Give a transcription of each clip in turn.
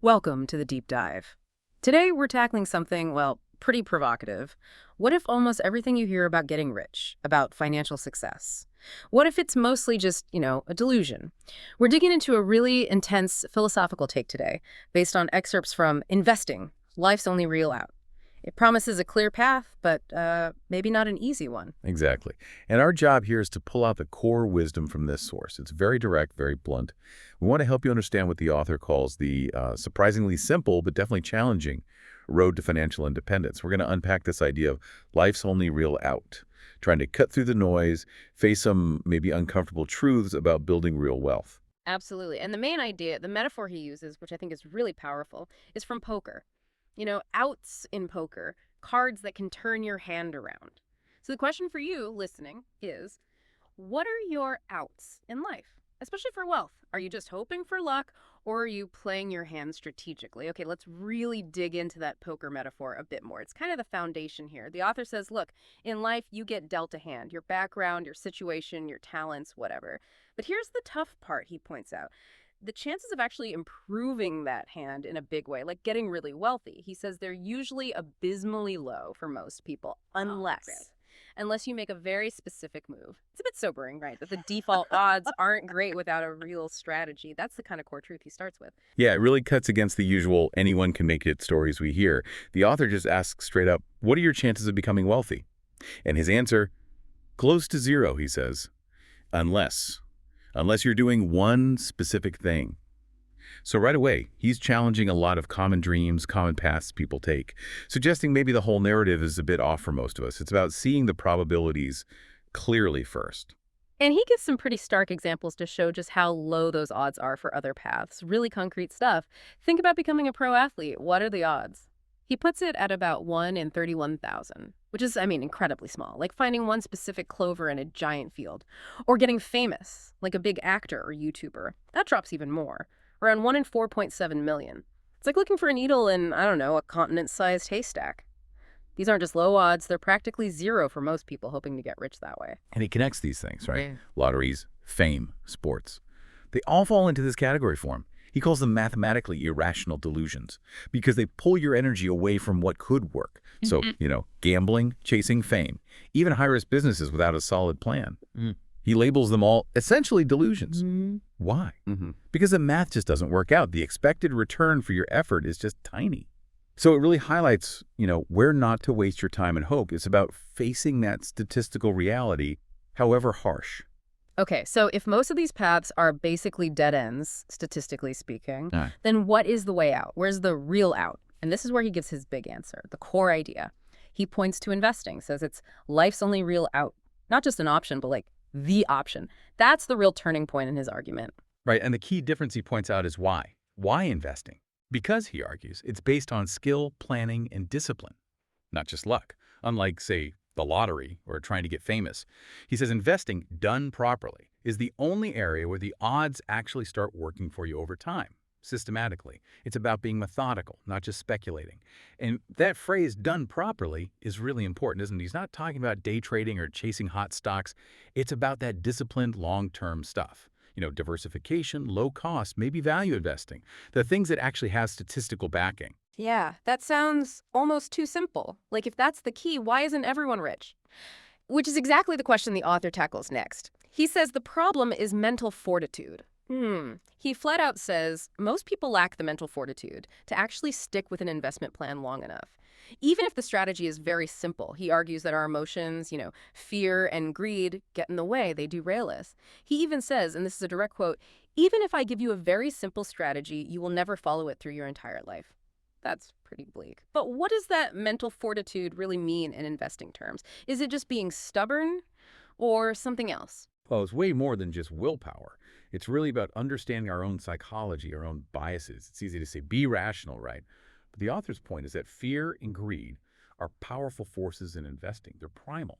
Welcome to the deep dive. Today we're tackling something, well, pretty provocative. What if almost everything you hear about getting rich, about financial success? What if it's mostly just, a delusion? We're digging into a really intense philosophical take today, based on excerpts from Investing, Life's Only Real Out. It promises a clear path, but maybe not an easy one. Exactly. And our job here is to pull out the core wisdom from this source. It's very direct, very blunt. We want to help you understand what the author calls the surprisingly simple, but definitely challenging road to financial independence. We're going to unpack this idea of life's only real out, trying to cut through the noise, face some maybe uncomfortable truths about building real wealth. Absolutely. And the main idea, the metaphor he uses, which I think is really powerful, is from poker. Outs in poker, cards that can turn your hand around. So the question for you listening is, what are your outs in life, especially for wealth? Are you just hoping for luck, or are you playing your hand strategically? Okay, let's really dig into that poker metaphor a bit more. It's kind of the foundation here. The author says, look, in life, you get dealt a hand, your background, your situation, your talents, whatever. But here's the tough part, he points out. The chances of actually improving that hand in a big way, like getting really wealthy, he says they're usually abysmally low for most people, unless you make a very specific move. It's a bit sobering, right? That the default odds aren't great without a real strategy. That's the kind of core truth he starts with. Yeah, it really cuts against the usual anyone can make it stories we hear. The author just asks straight up, what are your chances of becoming wealthy? And his answer, close to zero, he says, unless you're doing one specific thing. So right away, he's challenging a lot of common dreams, common paths people take, suggesting maybe the whole narrative is a bit off for most of us. It's about seeing the probabilities clearly first. And he gives some pretty stark examples to show just how low those odds are for other paths. Really concrete stuff. Think about becoming a pro athlete. What are the odds? He puts it at about 1 in 31,000, which is, incredibly small, like finding one specific clover in a giant field. Or getting famous, like a big actor or YouTuber. That drops even more, around 1 in 4.7 million. It's like looking for a needle in, I don't know, a continent-sized haystack. These aren't just low odds, they're practically zero for most people hoping to get rich that way. And he connects these things, right? Yeah. Lotteries, fame, sports. They all fall into this category for him. He calls them mathematically irrational delusions because they pull your energy away from what could work. So, gambling, chasing fame, even high-risk businesses without a solid plan. He labels them all essentially delusions. Why? Because the math just doesn't work out. The expected return for your effort is just tiny. So it really highlights, where not to waste your time and hope. It's about facing that statistical reality, however harsh. Okay, so if most of these paths are basically dead ends, statistically speaking, then what is the way out? Where's the real out? And this is where he gives his big answer, the core idea. He points to investing, says it's life's only real out. Not just an option, but like the option. That's the real turning point in his argument. Right, and the key difference he points out is why. Why investing? Because, he argues, it's based on skill, planning, and discipline, not just luck. Unlike, say, the lottery or trying to get famous. He says investing, done properly, is the only area where the odds actually start working for you over time, systematically. It's about being methodical, not just speculating. And that phrase, done properly, is really important, isn't it? He's not talking about day trading or chasing hot stocks. It's about that disciplined, long-term stuff. Diversification, low cost, maybe value investing, the things that actually have statistical backing. Yeah, that sounds almost too simple. Like, if that's the key, why isn't everyone rich? Which is exactly the question the author tackles next. He says the problem is mental fortitude. He flat out says most people lack the mental fortitude to actually stick with an investment plan long enough. Even if the strategy is very simple, he argues that our emotions, fear and greed get in the way, they derail us. He even says, and this is a direct quote, even if I give you a very simple strategy, you will never follow it through your entire life. That's pretty bleak. But what does that mental fortitude really mean in investing terms? Is it just being stubborn or something else? Well, it's way more than just willpower. It's really about understanding our own psychology, our own biases. It's easy to say, be rational, right? But the author's point is that fear and greed are powerful forces in investing. They're primal.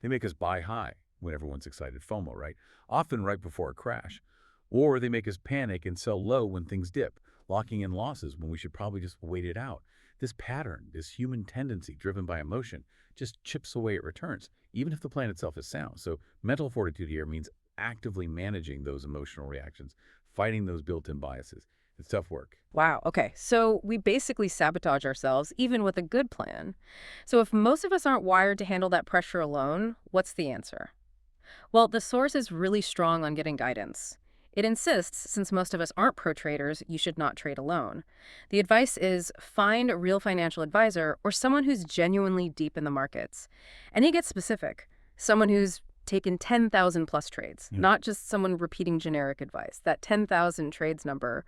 They make us buy high when everyone's excited, FOMO, right? Often right before a crash. Or they make us panic and sell low when things dip, locking in losses when we should probably just wait it out. This pattern, this human tendency driven by emotion, just chips away at returns, even if the plan itself is sound. So mental fortitude here means actively managing those emotional reactions, fighting those built-in biases. It's tough work. Wow. Okay. So we basically sabotage ourselves, even with a good plan. So if most of us aren't wired to handle that pressure alone, what's the answer? Well, the source is really strong on getting guidance. It insists, since most of us aren't pro traders, you should not trade alone. The advice is find a real financial advisor or someone who's genuinely deep in the markets. And he gets specific someone who's taken 10,000 plus trades, not just someone repeating generic advice. That 10,000 trades number,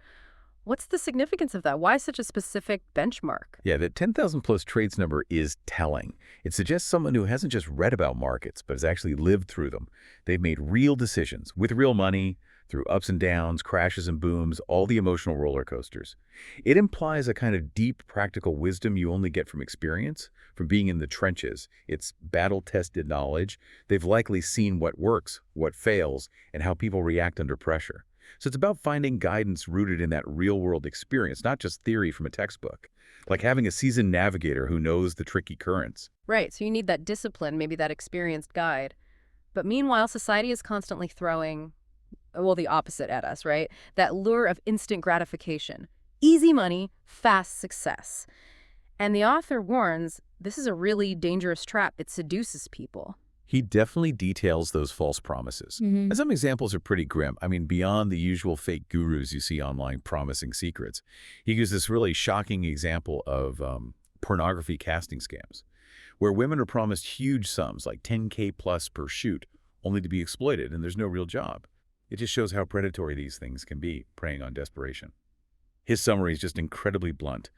what's the significance of that? Why such a specific benchmark? Yeah, that 10,000 plus trades number is telling. It suggests someone who hasn't just read about markets, but has actually lived through them. They've made real decisions with real money, through ups and downs, crashes and booms, all the emotional roller coasters. It implies a kind of deep practical wisdom you only get from experience, from being in the trenches. It's battle-tested knowledge. They've likely seen what works, what fails, and how people react under pressure. So it's about finding guidance rooted in that real-world experience, not just theory from a textbook. Like having a seasoned navigator who knows the tricky currents. Right, so you need that discipline, maybe that experienced guide. But meanwhile, society is constantly throwing, well, the opposite at us, right? That lure of instant gratification. Easy money, fast success. And the author warns this is a really dangerous trap. It seduces people. He definitely details those false promises. And some examples are pretty grim. I mean, beyond the usual fake gurus you see online promising secrets. He gives this really shocking example of pornography casting scams, where women are promised huge sums, like 10K plus per shoot, only to be exploited, and there's no real job. It just shows how predatory these things can be, preying on desperation. His summary is just incredibly blunt.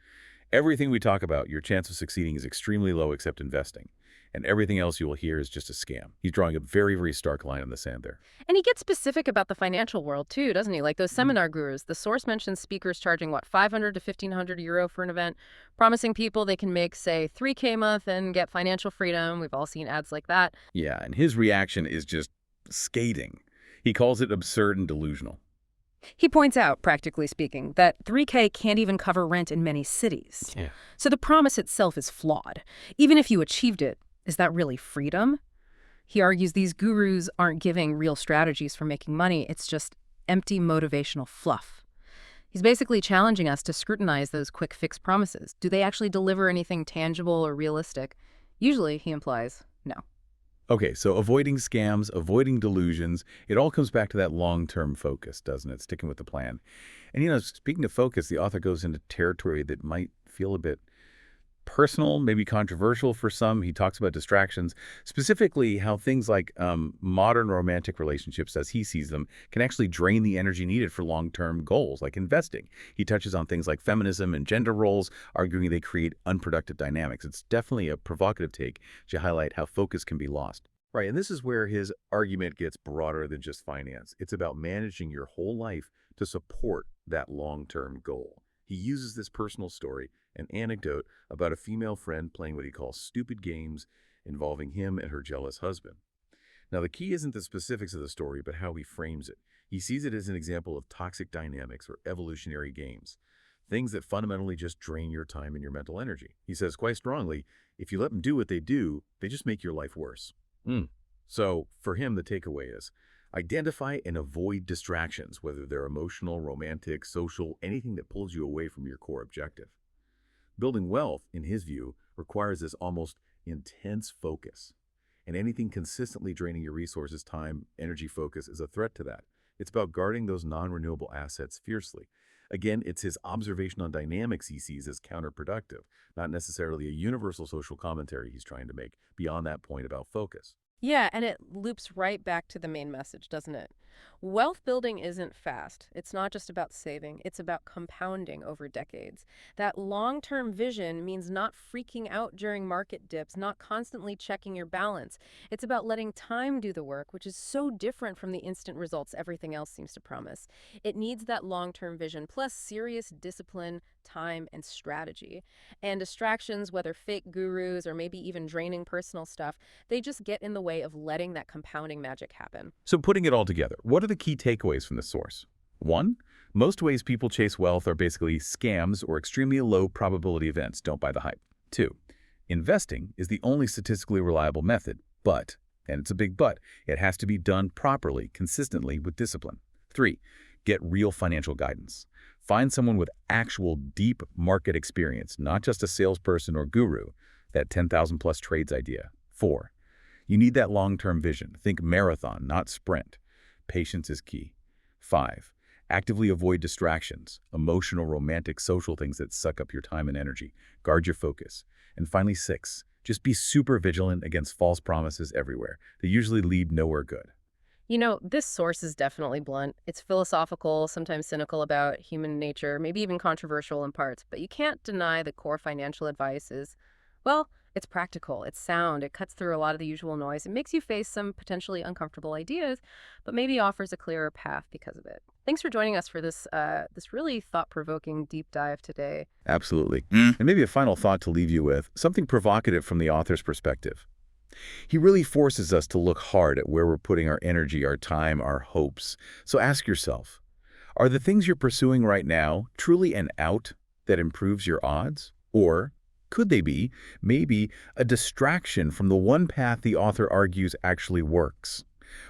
Everything we talk about, your chance of succeeding is extremely low except investing. And everything else you will hear is just a scam. He's drawing a very, very stark line in the sand there. And he gets specific about the financial world too, doesn't he? Like those seminar gurus. The source mentions speakers charging, what, 500 to 1,500 euro for an event, promising people they can make, say, 3K a month and get financial freedom. We've all seen ads like that. Yeah, and his reaction is just scathing. He calls it absurd and delusional. He points out, practically speaking, that 3K can't even cover rent in many cities. Yeah. So the promise itself is flawed. Even if you achieved it, is that really freedom? He argues these gurus aren't giving real strategies for making money. It's just empty motivational fluff. He's basically challenging us to scrutinize those quick fix promises. Do they actually deliver anything tangible or realistic? Usually, he implies, no. Okay, so avoiding scams, avoiding delusions, it all comes back to that long-term focus, doesn't it? Sticking with the plan. And, speaking of focus, the author goes into territory that might feel a bit personal, maybe controversial for some. He talks about distractions, specifically how things like modern romantic relationships, as he sees them, can actually drain the energy needed for long-term goals, like investing. He touches on things like feminism and gender roles, arguing they create unproductive dynamics. It's definitely a provocative take to highlight how focus can be lost. Right, and this is where his argument gets broader than just finance. It's about managing your whole life to support that long-term goal. He uses this personal story, an anecdote about a female friend playing what he calls stupid games involving him and her jealous husband. Now, the key isn't the specifics of the story, but how he frames it. He sees it as an example of toxic dynamics or evolutionary games, things that fundamentally just drain your time and your mental energy. He says quite strongly, if you let them do what they do, they just make your life worse. So, for him, the takeaway is, identify and avoid distractions, whether they're emotional, romantic, social, anything that pulls you away from your core objective. Building wealth, in his view, requires this almost intense focus. And anything consistently draining your resources, time, energy, focus is a threat to that. It's about guarding those non-renewable assets fiercely. Again, it's his observation on dynamics he sees as counterproductive, not necessarily a universal social commentary he's trying to make beyond that point about focus. Yeah, and it loops right back to the main message, doesn't it? Wealth building isn't fast. It's not just about saving. It's about compounding over decades. That long-term vision means not freaking out during market dips, not constantly checking your balance. It's about letting time do the work, which is so different from the instant results everything else seems to promise. It needs that long-term vision, plus serious discipline, time, and strategy. And distractions, whether fake gurus or maybe even draining personal stuff, they just get in the way of letting that compounding magic happen. So putting it all together, what are the key takeaways from this source? 1. Most ways people chase wealth are basically scams or extremely low probability events. Don't buy the hype. 2. Investing is the only statistically reliable method, but, and it's a big but, it has to be done properly, consistently, with discipline. 3. Get real financial guidance. Find someone with actual deep market experience, not just a salesperson or guru, that 10,000 plus trades idea. 4. You need that long-term vision. Think marathon, not sprint. Patience is key. 5. Actively avoid distractions, emotional, romantic, social things that suck up your time and energy. Guard your focus. And finally, 6. Just be super vigilant against false promises everywhere. They usually lead nowhere good. You know, this source is definitely blunt. It's philosophical, sometimes cynical about human nature, maybe even controversial in parts, but you can't deny the core financial advice is, well, it's practical, it's sound, it cuts through a lot of the usual noise. It makes you face some potentially uncomfortable ideas, but maybe offers a clearer path because of it. Thanks for joining us for this really thought-provoking deep dive today. Absolutely. And maybe a final thought to leave you with, something provocative from the author's perspective. He really forces us to look hard at where we're putting our energy, our time, our hopes. So ask yourself, are the things you're pursuing right now truly an out that improves your odds? Or could they be, maybe, a distraction from the one path the author argues actually works?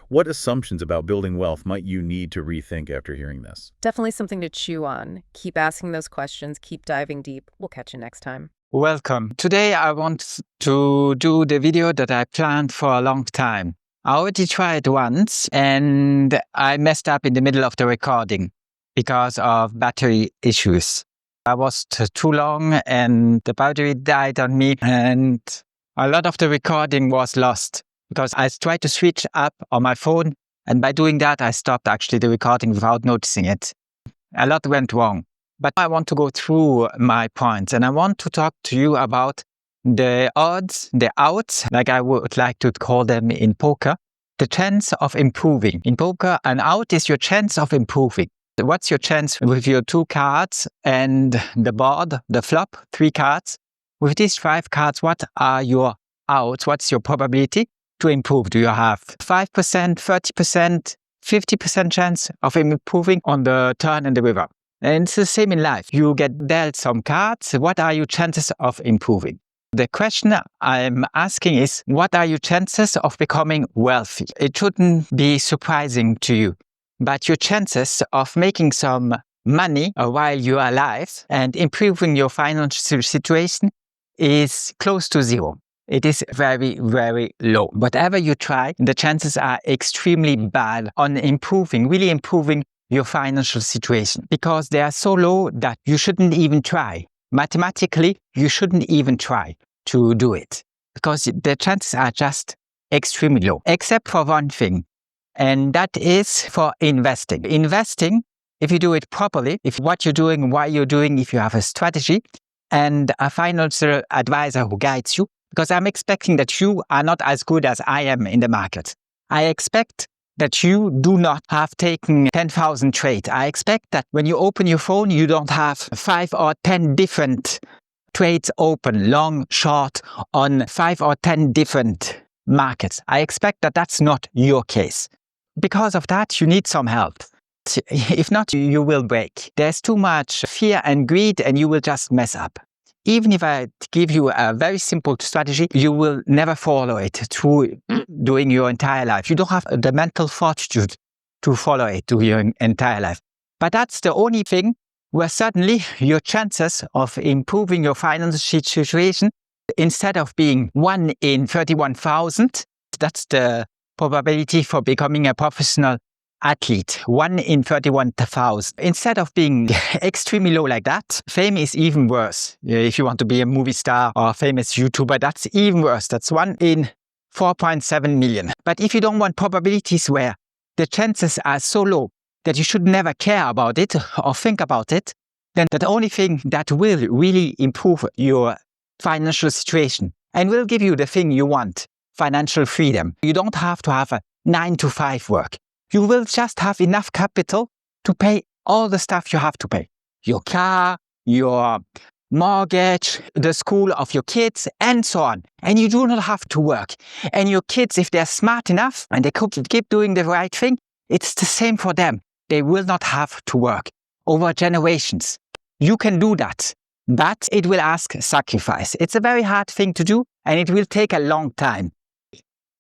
What assumptions about building wealth might you need to rethink after hearing this? Definitely something to chew on. Keep asking those questions, keep diving deep. We'll catch you next time. Welcome. Today I want to do the video that I planned for a long time. I already tried once and I messed up in the middle of the recording because of battery issues. I was too long and the battery died on me and a lot of the recording was lost because I tried to switch up on my phone and by doing that I stopped actually the recording without noticing it. A lot went wrong. But I want to go through my points and I want to talk to you about the odds, the outs, like I would like to call them in poker, the chance of improving. In poker, an out is your chance of improving. What's your chance with your 2 cards and the board, the flop, 3 cards? With these 5 cards, what are your outs? What's your probability to improve? Do you have 5%, 30%, 50% chance of improving on the turn and the river? And it's the same in life. You get dealt some cards. What are your chances of improving? The question I'm asking is, what are your chances of becoming wealthy? It shouldn't be surprising to you, but your chances of making some money while you are alive and improving your financial situation is close to 0. It is very, very low. Whatever you try, the chances are extremely bad on improving, really improving your financial situation because they are so low that you shouldn't even try. Mathematically, you shouldn't even try to do it because the chances are just extremely low, except for one thing, and that is for investing. Investing, if you do it properly, if what you're doing, why you're doing, if you have a strategy and a financial advisor who guides you, because I'm expecting that you are not as good as I am in the market. I expect that you do not have taken 10,000 trades. I expect that when you open your phone, you don't have 5 or 10 different trades open, long, short, on 5 or 10 different markets. I expect that that's not your case. Because of that, you need some help. If not, you will break. There's too much fear and greed and you will just mess up. Even if I give you a very simple strategy, you will never follow it through doing your entire life. You don't have the mental fortitude to follow it to your entire life. But that's the only thing where suddenly your chances of improving your financial situation, instead of being 1 in 31,000, that's the probability for becoming a professional athlete, 1 in 31,000. Instead of being extremely low like that, fame is even worse. If you want to be a movie star or a famous YouTuber, that's even worse. That's 1 in 4.7 million. But if you don't want probabilities where the chances are so low that you should never care about it or think about it, then the only thing that will really improve your financial situation and will give you the thing you want, financial freedom. You don't have to have a 9-to-5 work. You will just have enough capital to pay all the stuff you have to pay. Your car, your mortgage, the school of your kids, and so on. And you do not have to work. And your kids, if they're smart enough and they keep doing the right thing, it's the same for them. They will not have to work over generations. You can do that, but it will ask sacrifice. It's a very hard thing to do, and it will take a long time.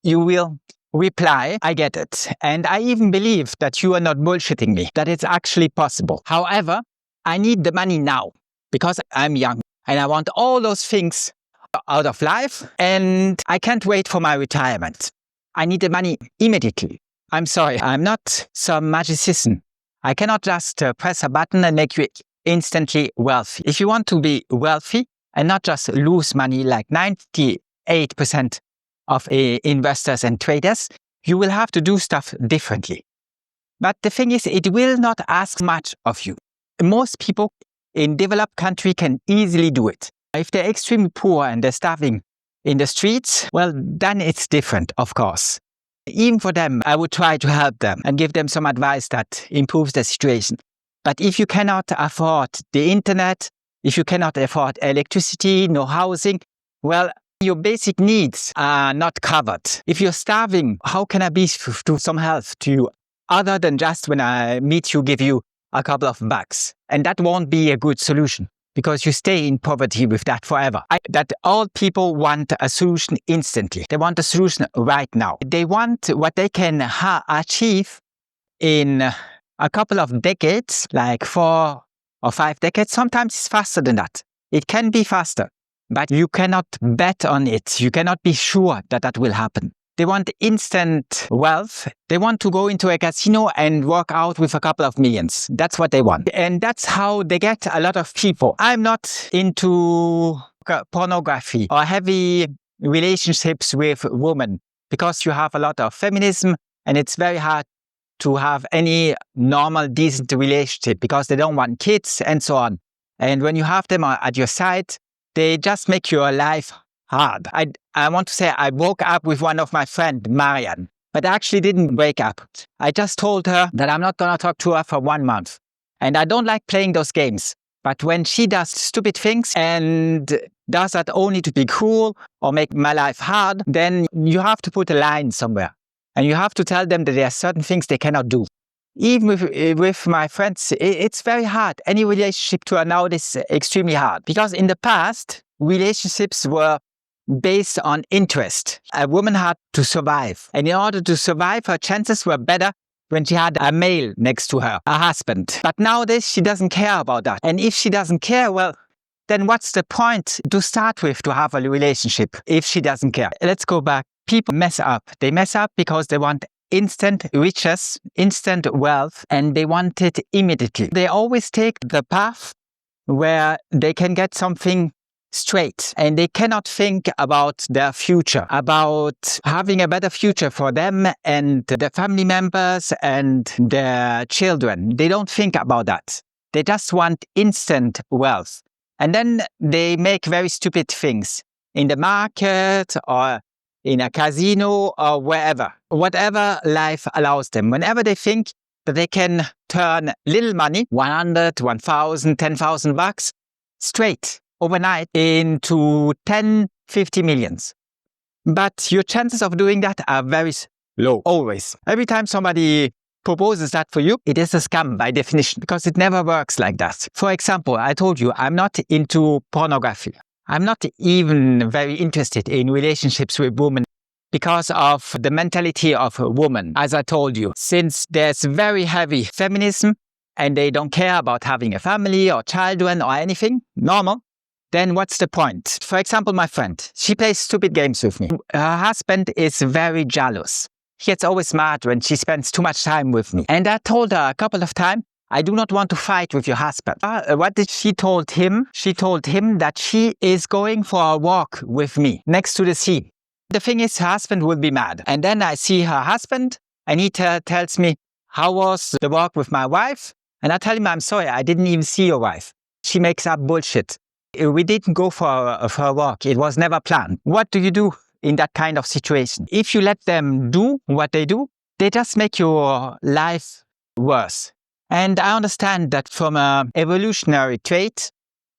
You will reply, I get it. And I even believe that you are not bullshitting me, that it's actually possible. However, I need the money now because I'm young and I want all those things out of life and I can't wait for my retirement. I need the money immediately. I'm sorry, I'm not some magician. I cannot just press a button and make you instantly wealthy. If you want to be wealthy and not just lose money like 98% of investors and traders, you will have to do stuff differently. But the thing is, it will not ask much of you. Most people in developed countries can easily do it. If they're extremely poor and they're starving in the streets, well, then it's different, of course. Even for them, I would try to help them and give them some advice that improves the situation. But if you cannot afford the internet, if you cannot afford electricity, no housing, well, your basic needs are not covered. If you're starving, how can I be to some help to you other than just when I meet you, give you a couple of bucks? And that won't be a good solution because you stay in poverty with that forever. That all people want a solution instantly. They want a solution right now. They want what they can achieve in a couple of decades, like 4 or 5 decades. Sometimes it's faster than that. It can be faster, but you cannot bet on it. You cannot be sure that that will happen. They want instant wealth. They want to go into a casino and walk out with a couple of millions. That's what they want. And that's how they get a lot of people. I'm not into pornography or heavy relationships with women because you have a lot of feminism and it's very hard to have any normal, decent relationship because they don't want kids and so on. And when you have them at your side, they just make your life hard. I want to say I woke up with one of my friends, Marianne, but I actually didn't wake up. I just told her that I'm not going to talk to her for 1 month. And I don't like playing those games. But when she does stupid things and does that only to be cruel or make my life hard, then you have to put a line somewhere. And you have to tell them that there are certain things they cannot do. Even with my friends, it's very hard. Any relationship to her now is extremely hard. Because in the past, relationships were based on interest. A woman had to survive. And in order to survive, her chances were better when she had a male next to her, a husband. But nowadays, she doesn't care about that. And if she doesn't care, well, then what's the point to start with to have a relationship if she doesn't care? Let's go back. People mess up. They mess up because they want instant riches, instant wealth, and they want it immediately. They always take the path where they can get something straight and they cannot think about their future, about having a better future for them and their family members and their children. They don't think about that. They just want instant wealth. And then they make very stupid things in the market or in a casino or wherever, whatever life allows them. Whenever they think that they can turn little money, 100, 1,000, 10,000 bucks, straight overnight into 10, 50 millions. But your chances of doing that are very low, always. Every time somebody proposes that for you, it is a scam by definition, because it never works like that. For example, I told you I'm not into pornography. I'm not even very interested in relationships with women because of the mentality of a woman, as I told you. Since there's very heavy feminism and they don't care about having a family or children or anything normal, then what's the point? For example, my friend, she plays stupid games with me. Her husband is very jealous. He gets always mad when she spends too much time with me. And I told her a couple of times, I do not want to fight with your husband. What did she told him? She told him that she is going for a walk with me next to the sea. The thing is, her husband will be mad. And then I see her husband and he tells me, how was the walk with my wife? And I tell him, I'm sorry, I didn't even see your wife. She makes up bullshit. We didn't go for a walk. It was never planned. What do you do in that kind of situation? If you let them do what they do, they just make your life worse. And I understand that from an evolutionary trait,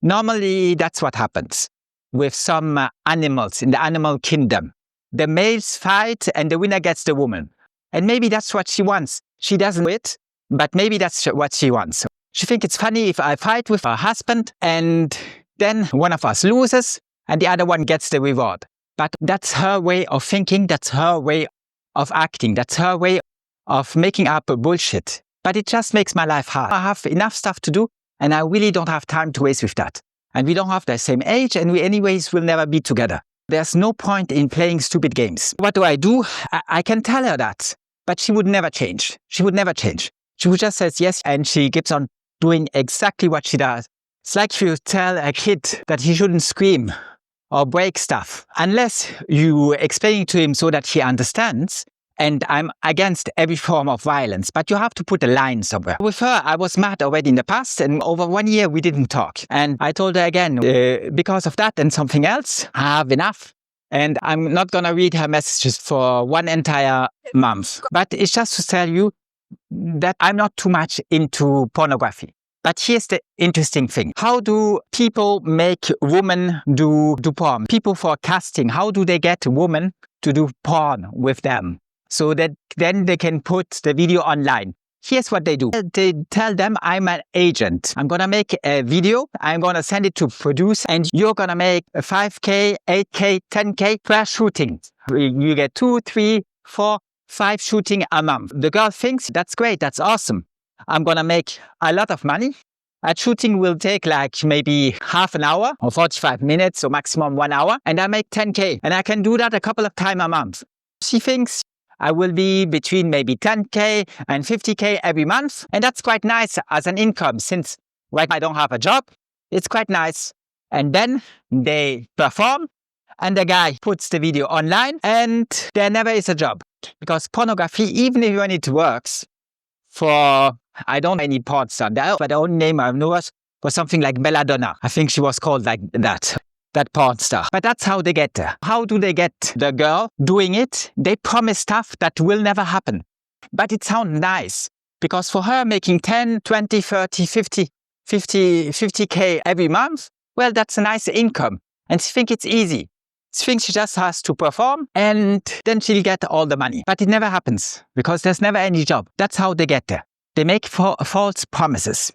normally that's what happens with some animals in the animal kingdom. The males fight and the winner gets the woman. And maybe that's what she wants. She doesn't do it, but maybe that's what she wants. She thinks it's funny if I fight with her husband and then one of us loses and the other one gets the reward. But that's her way of thinking. That's her way of acting. That's her way of making up bullshit. But it just makes my life hard. I have enough stuff to do And I really don't have time to waste with that. And we don't have the same age, and we anyways will never be together. There's no point in playing stupid games. What do? I can tell her that, but she would never change. She would never change. She would just say yes, and she keeps on doing exactly what she does. It's like if you tell a kid that he shouldn't scream or break stuff, unless you explain it to him so that he understands. And I'm against every form of violence, but you have to put a line somewhere. With her, I was mad already in the past, and over 1 year we didn't talk. And I told her again, because of that and something else, I have enough. And I'm not going to read her messages for one entire month. But it's just to tell you that I'm not too much into pornography. But here's the interesting thing. How do people make women do porn? People for casting, how do they get women to do porn with them? So that then they can put the video online. Here's what they do. They tell them, I'm an agent. I'm going to make a video. I'm going to send it to produce, and you're going to make 5K, 8K, 10K per shooting. You get 2, 3, 4, 5 shooting a month. The girl thinks, that's great. That's awesome. I'm going to make a lot of money. A shooting will take like maybe half an hour or 45 minutes or maximum 1 hour. And I make 10K. And I can do that a couple of times a month. She thinks I will be between maybe 10K and 50K every month. And that's quite nice as an income, since right now I don't have a job. It's quite nice. And then they perform, and the guy puts the video online, and there never is a job. Because pornography, even if when it works for, I don't know any porn star, but the only name I know was something like Belladonna. I think she was called like that porn star. But that's how they get there. How do they get the girl doing it? They promise stuff that will never happen. But it sounds nice, because for her making 10, 20, 30, 50K every month, well, that's a nice income. And she thinks it's easy. She thinks she just has to perform, and then she'll get all the money. But it never happens, because there's never any job. That's how they get there. They make false promises.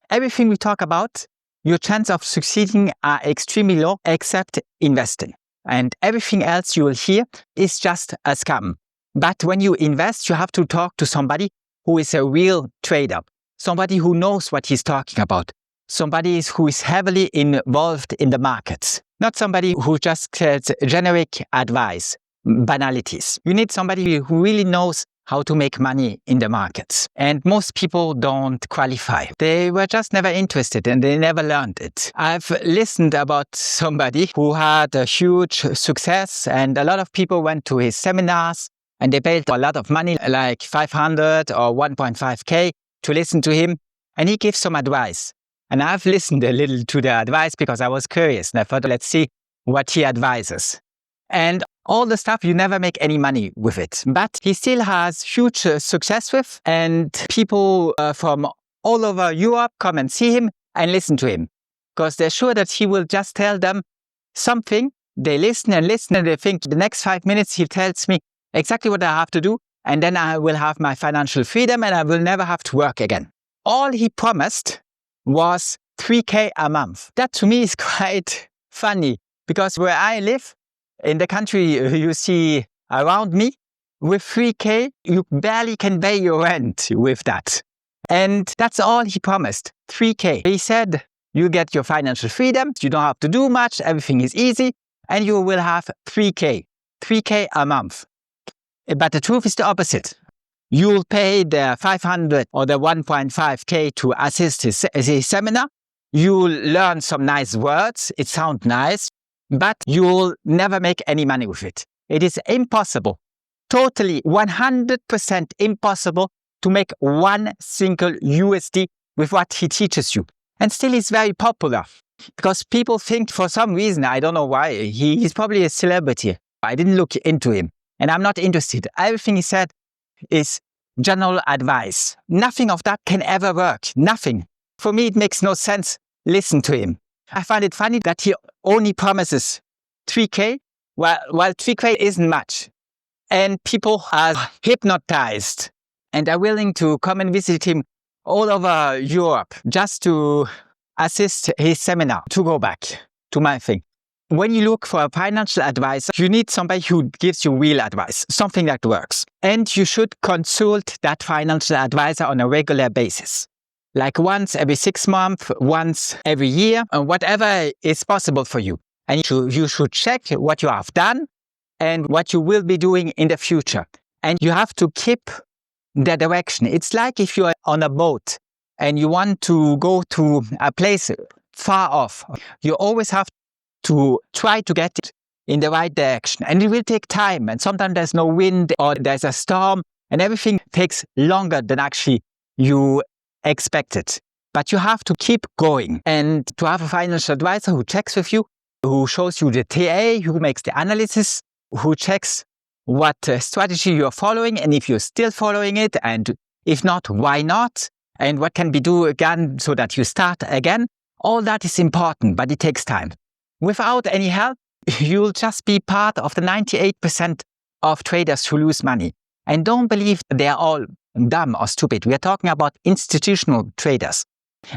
Everything we talk about, your chance of succeeding are extremely low, except investing. And everything else you will hear is just a scam. But when you invest, you have to talk to somebody who is a real trader, somebody who knows what he's talking about, somebody who is heavily involved in the markets, not somebody who just gets generic advice, banalities. You need somebody who really knows how to make money in the markets. And most people don't qualify. They were just never interested, and they never learned it. I've listened about somebody who had a huge success, and a lot of people went to his seminars, and they paid a lot of money, like 500 or 1.5K, to listen to him. And he gives some advice. And I've listened a little to the advice because I was curious. And I thought, let's see what he advises. And all the stuff, you never make any money with it. But he still has huge success with, and people from all over Europe come and see him and listen to him, because they're sure that he will just tell them something. They listen, and they think the next 5 minutes he tells me exactly what I have to do, and then I will have my financial freedom and I will never have to work again. All he promised was 3K a month. That to me is quite funny, because where I live, in the country you see around me, with 3K, you barely can pay your rent with that. And that's all he promised, 3K. He said, you get your financial freedom, you don't have to do much, everything is easy, and you will have 3K a month. But the truth is the opposite. You'll pay the 500 or the 1.5K to assist his seminar. You'll learn some nice words, it sounds nice, but you'll never make any money with it. It is impossible, totally 100% impossible to make one single USD with what he teaches you. And still he's very popular, because people think for some reason, I don't know why, he's probably a celebrity. I didn't look into him, and I'm not interested. Everything he said is general advice. Nothing of that can ever work, nothing. For me, it makes no sense. Listen to him. I find it funny that he only promises 3K, while 3K isn't much. And people are hypnotized and are willing to come and visit him all over Europe just to assist his seminar. To go back to my thing. When you look for a financial advisor, you need somebody who gives you real advice, something that works. And you should consult that financial advisor on a regular basis. like once every 6 months, once every year, and whatever is possible for you. And you should check what you have done and what you will be doing in the future. And you have to keep the direction. It's like if you're on a boat and you want to go to a place far off. You always have to try to get it in the right direction. And it will take time. And sometimes there's no wind or there's a storm and everything takes longer than actually you expected. But you have to keep going. And to have a financial advisor who checks with you, who shows you the TA, who makes the analysis, who checks what strategy you're following and if you're still following it, and if not, why not, and what can be done again so that you start again. All that is important, but it takes time. Without any help, you'll just be part of the 98% of traders who lose money. And don't believe they're all dumb or stupid. We are talking about institutional traders.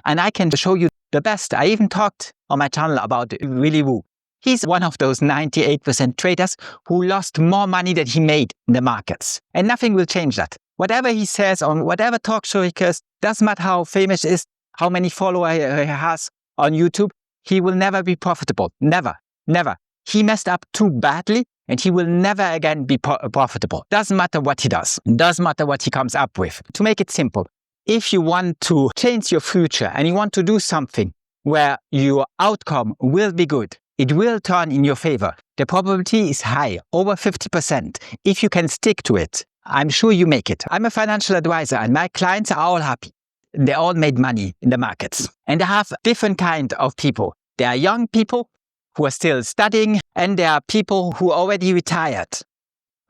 And I can show you the best. I even talked on my channel about Willy Woo. He's one of those 98% traders who lost more money than he made in the markets. And nothing will change that. Whatever he says on whatever talk show he does, doesn't matter how famous he is, how many followers he has on YouTube, he will never be profitable. Never. Never. He messed up too badly and he will never again be profitable. Doesn't matter what he does. Doesn't matter what he comes up with. To make it simple, if you want to change your future and you want to do something where your outcome will be good, it will turn in your favor. The probability is high, over 50%. If you can stick to it, I'm sure you make it. I'm a financial advisor and my clients are all happy. They all made money in the markets. And I have different kind of people. There are young people who are still studying and there are people who already retired.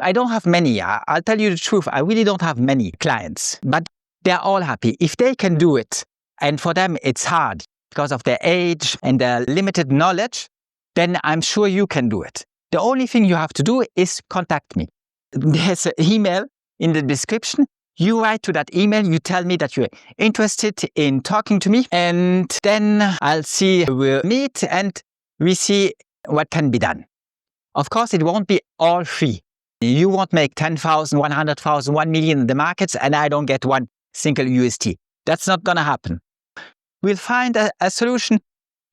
I don't have many. I'll tell you the truth. I really don't have many clients, but they're all happy. If they can do it, and for them it's hard because of their age and their limited knowledge, then I'm sure you can do it. The only thing you have to do is contact me. There's an email in the description. You write to that email, you tell me that you're interested in talking to me, and then I'll see, we'll meet and we see what can be done. Of course, it won't be all free. You won't make 10,000, 100,000, 1 million in the markets, and I don't get one single USD. That's not going to happen. We'll find a solution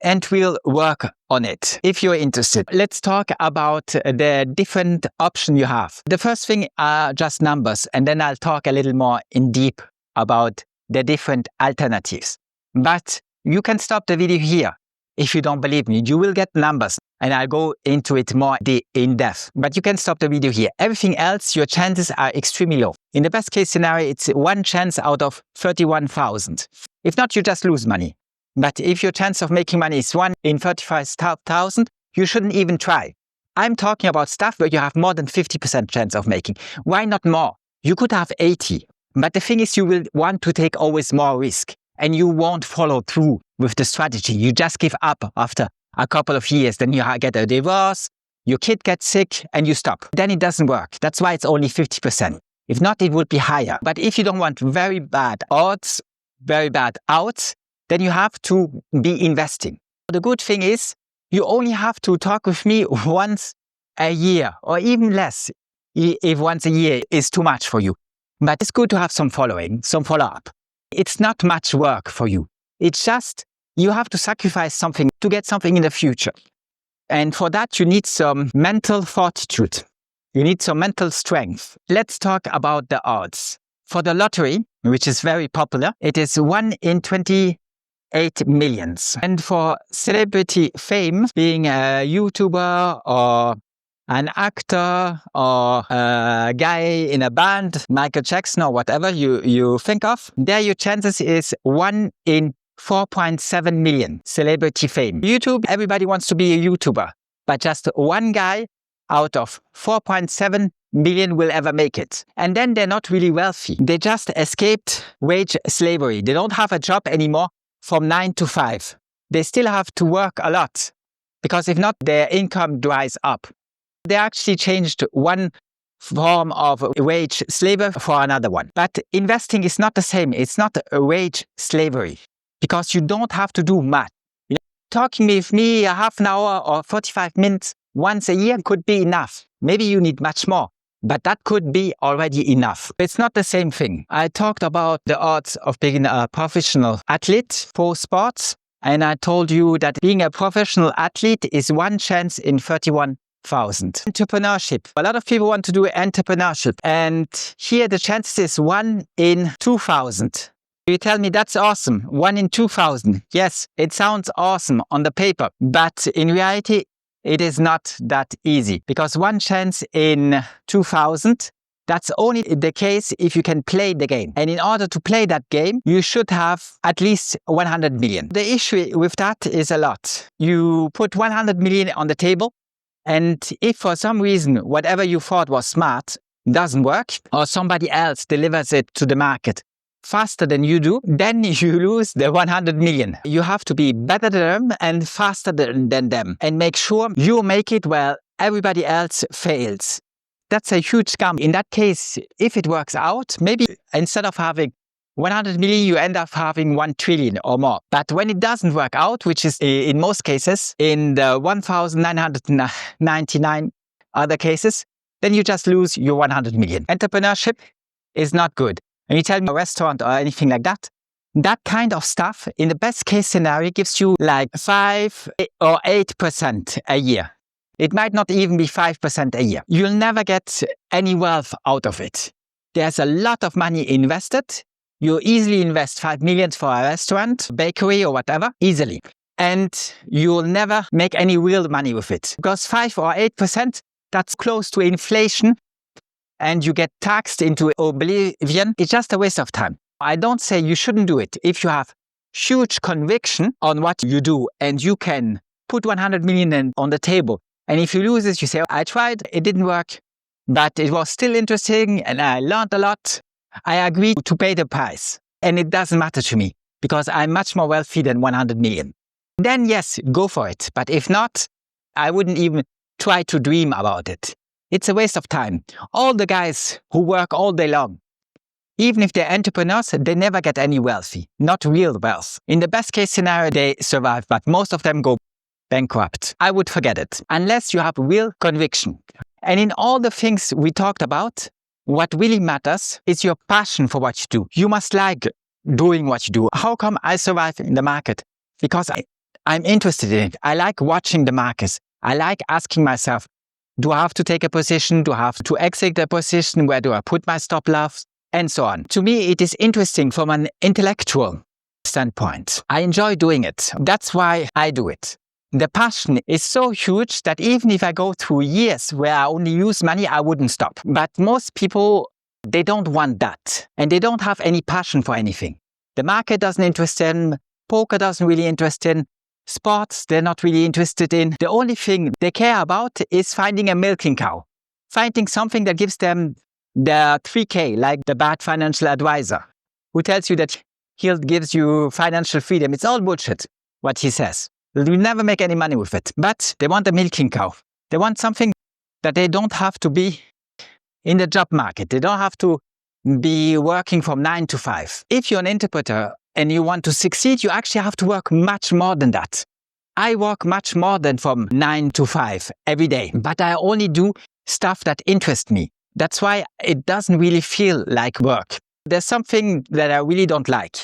and we'll work on it if you're interested. Let's talk about the different options you have. The first thing are just numbers, and then I'll talk a little more in deep about the different alternatives. But you can stop the video here. If you don't believe me, you will get numbers and I'll go into it more in depth. But you can stop the video here. Everything else, your chances are extremely low. In the best case scenario, it's one chance out of 31,000. If not, you just lose money. But if your chance of making money is 1 in 35,000, you shouldn't even try. I'm talking about stuff where you have more than 50% chance of making. Why not more? You could have 80. But the thing is, you will want to take always more risk. And you won't follow through with the strategy. You just give up after a couple of years. Then you get a divorce, your kid gets sick, and you stop. Then it doesn't work. That's why it's only 50%. If not, it would be higher. But if you don't want very bad odds, very bad outs, then you have to be investing. The good thing is, you only have to talk with me once a year, or even less, if once a year is too much for you. But it's good to have some following, some follow-up. It's not much work for you. It's just, you have to sacrifice something to get something in the future. And for that, you need some mental fortitude. You need some mental strength. Let's talk about the odds. For the lottery, which is very popular, it is 1 in 28 millions. And for celebrity fame, being a YouTuber or an actor or a guy in a band, Michael Jackson or whatever you think of, there your chances is 1 in 4.7 million celebrity fame. YouTube, everybody wants to be a YouTuber, but just one guy out of 4.7 million will ever make it. And then they're not really wealthy. They just escaped wage slavery. They don't have a job anymore from 9 to 5. They still have to work a lot because if not, their income dries up. They actually changed one form of wage slavery for another one. But investing is not the same. It's not a wage slavery because you don't have to do much. Talking with me a half an hour or 45 minutes once a year could be enough. Maybe you need much more. But that could be already enough. It's not the same thing. I talked about the odds of being a professional athlete for sports. And I told you that being a professional athlete is 1 chance in 31,000. Entrepreneurship. A lot of people want to do entrepreneurship. And here the chance is 1 in 2,000. You tell me that's awesome. 1 in 2,000. Yes, it sounds awesome on the paper. But in reality, it is not that easy. Because 1 chance in 2,000, that's only the case if you can play the game. And in order to play that game, you should have at least 100 million. The issue with that is a lot. You put 100 million on the table, and if for some reason whatever you thought was smart doesn't work, or somebody else delivers it to the market faster than you do, then you lose the 100 million. You have to be better than them and faster than them, and make sure you make it while everybody else fails. That's a huge scam. In that case, if it works out, maybe instead of having 100 million, you end up having 1 trillion or more. But when it doesn't work out, which is in most cases, in the 1,999 other cases, then you just lose your 100 million. Entrepreneurship is not good. And you tell me a restaurant or anything like that, that kind of stuff, in the best case scenario, gives you like 5 or 8% a year. It might not even be 5% a year. You'll never get any wealth out of it. There's a lot of money invested. You easily invest 5 million for a restaurant, bakery or whatever, easily. And you'll never make any real money with it. Because 5 or 8%, that's close to inflation. And you get taxed into oblivion. It's just a waste of time. I don't say you shouldn't do it. If you have huge conviction on what you do and you can put 100 million on the table, and if you lose it, you say, I tried, it didn't work, but it was still interesting and I learned a lot. I agree to pay the price. And it doesn't matter to me because I'm much more wealthy than 100 million. Then yes, go for it. But if not, I wouldn't even try to dream about it. It's a waste of time. All the guys who work all day long, even if they're entrepreneurs, they never get any wealthy, not real wealth. In the best case scenario, they survive, but most of them go bankrupt. I would forget it, unless you have real conviction. And in all the things we talked about, what really matters is your passion for what you do. You must like doing what you do. How come I survive in the market? Because I'm interested in it. I like watching the markets. I like asking myself, do I have to take a position? Do I have to exit a position? Where do I put my stop loss? And so on. To me, it is interesting from an intellectual standpoint. I enjoy doing it. That's why I do it. The passion is so huge that even if I go through years where I only use money, I wouldn't stop. But most people, they don't want that. And they don't have any passion for anything. The market doesn't interest them. Poker doesn't really interest them. Sports, they're not really interested in. The only thing they care about is finding a milking cow. Finding something that gives them the 3K, like the bad financial advisor, who tells you that he gives you financial freedom. It's all bullshit, what he says. You never make any money with it. But they want a milking cow. They want something that they don't have to be in the job market. They don't have to be working from 9 to 5. If you're an interpreter and you want to succeed, you actually have to work much more than that. I work much more than from 9 to 5 every day, but I only do stuff that interests me. That's why it doesn't really feel like work. There's something that I really don't like.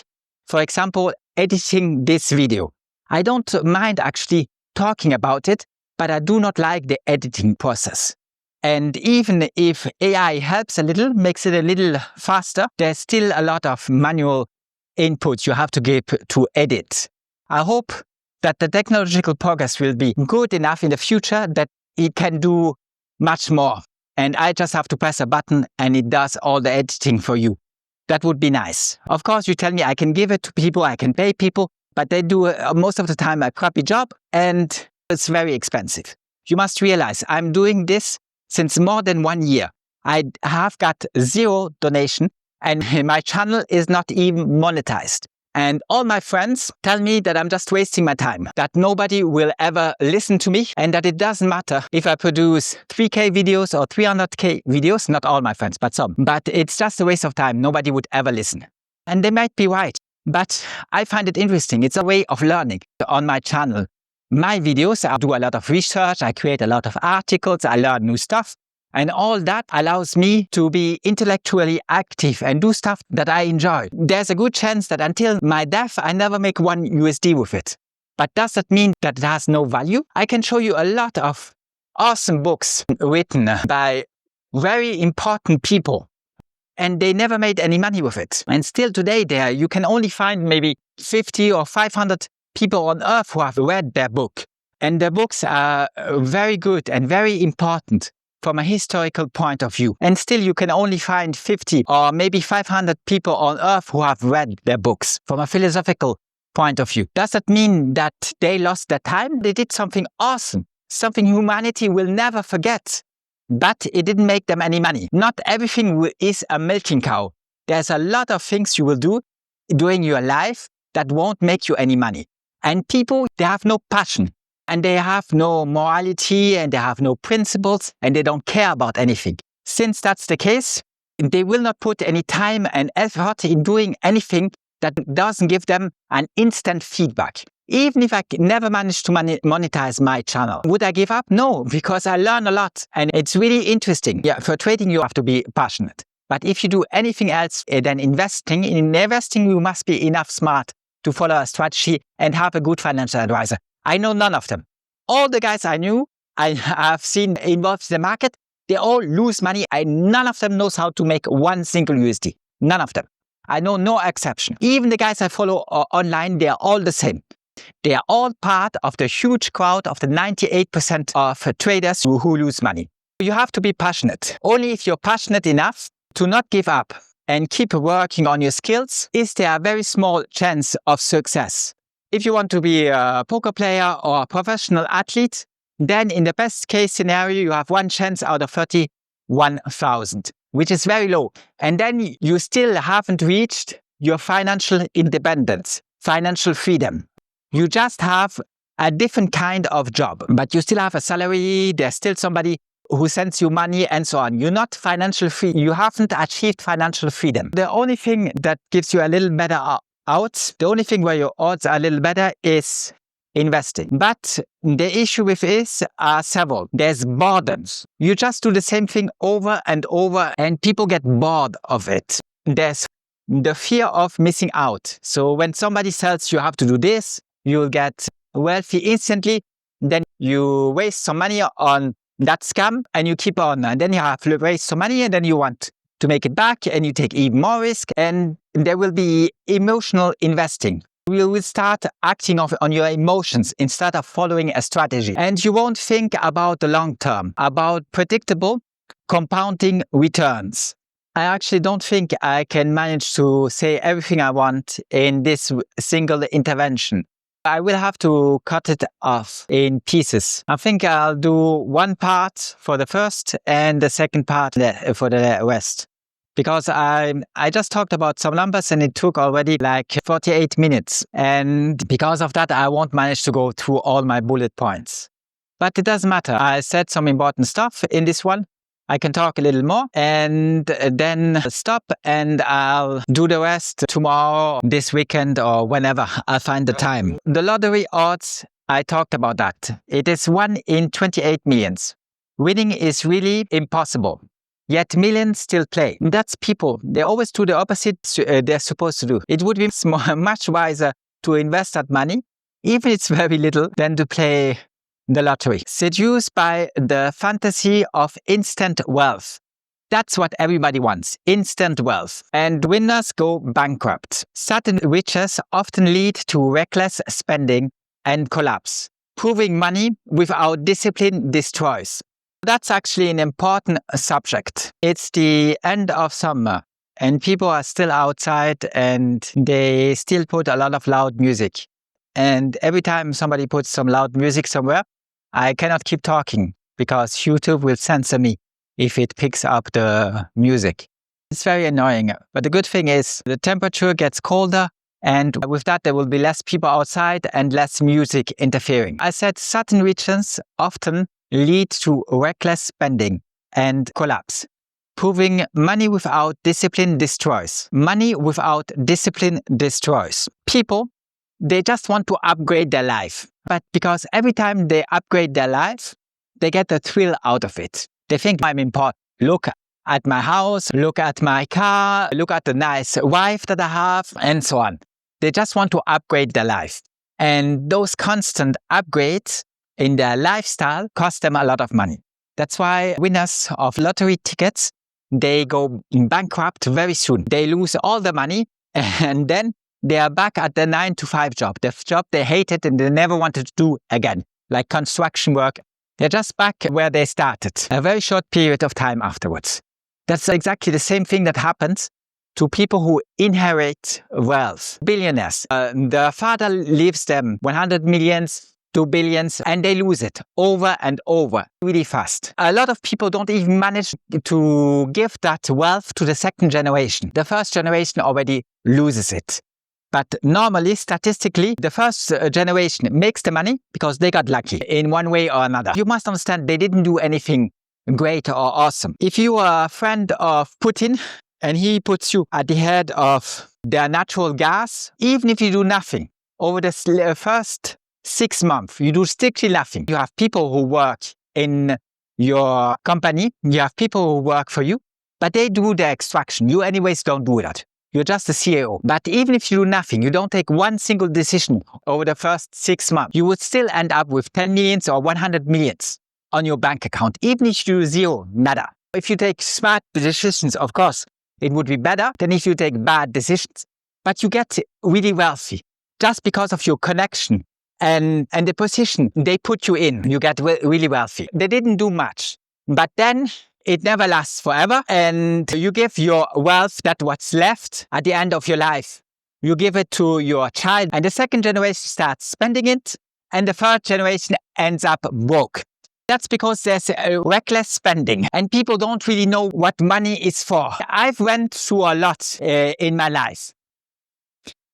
For example, editing this video. I don't mind actually talking about it, but I do not like the editing process. And even if AI helps a little, makes it a little faster, there's still a lot of manual input you have to give to edit. I hope that the technological progress will be good enough in the future that it can do much more. And I just have to press a button and it does all the editing for you. That would be nice. Of course, you tell me I can give it to people, I can pay people, but they do most of the time a crappy job and it's very expensive. You must realize I'm doing this since more than 1 year. I have got 0 donation and my channel is not even monetized. And all my friends tell me that I'm just wasting my time, that nobody will ever listen to me, and that it doesn't matter if I produce 3K videos or 300K videos, not all my friends, but some. But it's just a waste of time. Nobody would ever listen. And they might be right, but I find it interesting. It's a way of learning on my channel. My videos, I do a lot of research, I create a lot of articles, I learn new stuff. And all that allows me to be intellectually active and do stuff that I enjoy. There's a good chance that until my death, I never make $1 with it. But does that mean that it has no value? I can show you a lot of awesome books written by very important people, and they never made any money with it. And still today, you can only find maybe 50 or 500 people on earth who have read their book. And the books are very good and very important from a historical point of view. And still you can only find 50 or maybe 500 people on earth who have read their books from a philosophical point of view. Does that mean that they lost their time? They did something awesome, something humanity will never forget. But it didn't make them any money. Not everything is a milking cow. There's a lot of things you will do during your life that won't make you any money. And people, they have no passion. And they have no morality, and they have no principles, and they don't care about anything. Since that's the case, they will not put any time and effort in doing anything that doesn't give them an instant feedback. Even if I never manage to monetize my channel, would I give up? No, because I learn a lot, and it's really interesting. Yeah, for trading, you have to be passionate. But if you do anything else than investing, in investing, you must be enough smart to follow a strategy and have a good financial advisor. I know none of them. All the guys I knew, I have seen involved in the market, they all lose money. None of them knows how to make $1. None of them. I know no exception. Even the guys I follow online, they are all the same. They are all part of the huge crowd of the 98% of traders who lose money. You have to be passionate. Only if you're passionate enough to not give up and keep working on your skills is there a very small chance of success. If you want to be a poker player or a professional athlete, then in the best case scenario, you have one chance out of 31,000, which is very low. And then you still haven't reached your financial independence, financial freedom. You just have a different kind of job, but you still have a salary. There's still somebody who sends you money and so on. You're not financial free. You haven't achieved financial freedom. The only thing that gives you a little better the only thing where your odds are a little better is investing. But the issue with is several. There's boredoms. You just do the same thing over and over and people get bored of it. There's the fear of missing out. So when somebody tells you have to do this, you'll get wealthy instantly. Then you waste some money on that scam and you keep on. And then you have raised some money and then you want to make it back and you take even more risk, and there will be emotional investing. You will start acting on your emotions instead of following a strategy. And you won't think about the long term, about predictable compounding returns. I actually don't think I can manage to say everything I want in this single intervention. I will have to cut it off in pieces. I think I'll do one part for the first and the second part for the rest. Because I just talked about some numbers and it took already like 48 minutes. And because of that, I won't manage to go through all my bullet points. But it doesn't matter. I said some important stuff in this one. I can talk a little more and then stop, and I'll do the rest tomorrow, this weekend, or whenever I find the time. The lottery odds, I talked about that. It is 1 in 28 millions. Winning is really impossible. Yet millions still play. That's people. They always do the opposite they're supposed to do. It would be much wiser to invest that money, even if it's very little, than to play the lottery. Seduced by the fantasy of instant wealth. That's what everybody wants, instant wealth. And winners go bankrupt. Sudden riches often lead to reckless spending and collapse. Proving money without discipline destroys. That's actually an important subject. It's the end of summer and people are still outside and they still put a lot of loud music. And every time somebody puts some loud music somewhere, I cannot keep talking because YouTube will censor me if it picks up the music. It's very annoying. But the good thing is the temperature gets colder, and with that there will be less people outside and less music interfering. I said sudden riches often lead to reckless spending and collapse. Proving money without discipline destroys. Money without discipline destroys. People, they just want to upgrade their life. But because every time they upgrade their life, they get a thrill out of it. They think I'm important. Look at my house, look at my car, look at the nice wife that I have, and so on. They just want to upgrade their life. And those constant upgrades in their lifestyle cost them a lot of money. That's why winners of lottery tickets, they go bankrupt very soon. They lose all the money and then they are back at the 9-to-5 job, the job they hated and they never wanted to do again, like construction work. They're just back where they started, a very short period of time afterwards. That's exactly the same thing that happens to people who inherit wealth, billionaires. The father leaves them 100 millions, 2 billions, and they lose it over and over really fast. A lot of people don't even manage to give that wealth to the second generation. The first generation already loses it. But normally, statistically, the first generation makes the money because they got lucky in one way or another. You must understand they didn't do anything great or awesome. If you are a friend of Putin and he puts you at the head of their natural gas, even if you do nothing, over the first 6 months, you do strictly nothing. You have people who work in your company, you have people who work for you, but they do the extraction. You anyways don't do that. You're just a CEO. But even if you do nothing, you don't take one single decision over the first 6 months, you would still end up with 10 millions or 100 millions on your bank account, even if you do zero, nada. If you take smart decisions, of course, it would be better than if you take bad decisions. But you get really wealthy just because of your connection and the position they put you in. You get really wealthy. They didn't do much. But then it never lasts forever, and you give your wealth, that what's left at the end of your life, you give it to your child, and the second generation starts spending it, and the third generation ends up broke. That's because there's a reckless spending, and people don't really know what money is for. I've went through a lot in my life.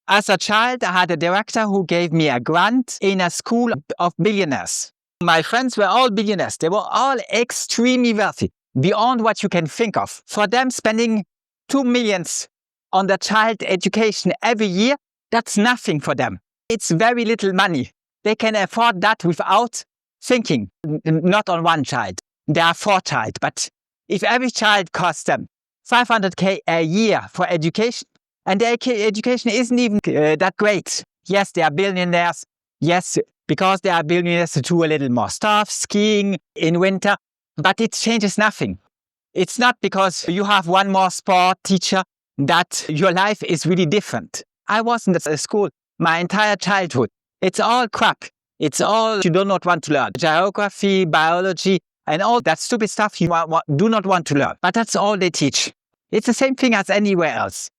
As a child, I had a director who gave me a grant in a school of billionaires. My friends were all billionaires. They were all extremely wealthy, beyond what you can think of. For them, spending 2 millions on the child education every year, that's nothing for them. It's very little money. They can afford that without thinking, not on one child. There are 4 child, but if every child costs them 500K a year for education, and their education isn't even that great. Yes, they are billionaires. Yes, because they are billionaires, they do a little more stuff, skiing in winter, but it changes nothing. It's not because you have one more sport teacher that your life is really different. I wasn't at school my entire childhood. It's all crap. It's all you do not want to learn. Geography, biology, and all that stupid stuff you do not want to learn. But that's all they teach. It's the same thing as anywhere else.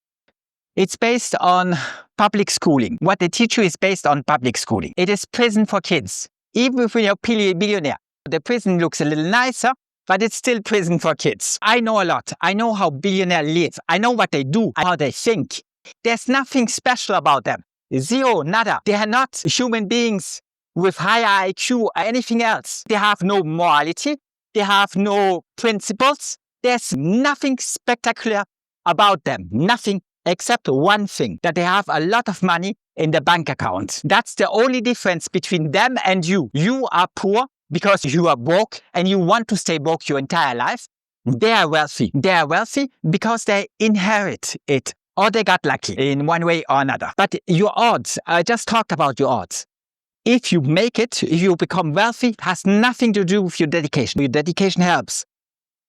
It's based on public schooling. What they teach you is based on public schooling. It is prison for kids. Even if you're a billionaire, the prison looks a little nicer, but it's still prison for kids. I know a lot. I know how billionaires live. I know what they do, how they think. There's nothing special about them. Zero, nada. They are not human beings with higher IQ or anything else. They have no morality. They have no principles. There's nothing spectacular about them. Nothing. Except one thing, that they have a lot of money in the bank account. That's the only difference between them and you. You are poor because you are broke and you want to stay broke your entire life. They are wealthy. They are wealthy because they inherit it or they got lucky in one way or another. But your odds, I just talked about your odds. If you make it, if you become wealthy, it has nothing to do with your dedication. Your dedication helps.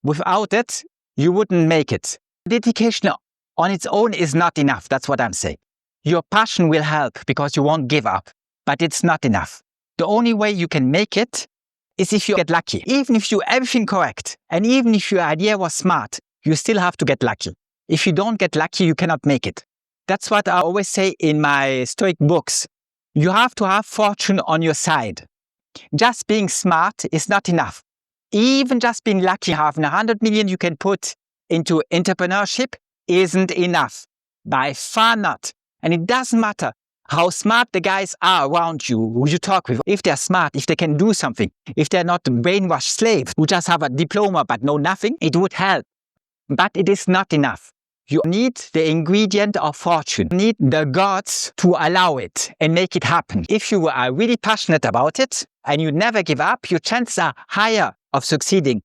Without it, you wouldn't make it. Dedication on its own is not enough. That's what I'm saying. Your passion will help because you won't give up, but it's not enough. The only way you can make it is if you get lucky. Even if you do everything correct, and even if your idea was smart, you still have to get lucky. If you don't get lucky, you cannot make it. That's what I always say in my Stoic books. You have to have fortune on your side. Just being smart is not enough. Even just being lucky, having 100 million you can put into entrepreneurship isn't enough. By far not. And it doesn't matter how smart the guys are around you, who you talk with. If they're smart, if they can do something, if they're not brainwashed slaves who just have a diploma but know nothing, it would help. But it is not enough. You need the ingredient of fortune. You need the gods to allow it and make it happen. If you are really passionate about it and you never give up, your chances are higher of succeeding.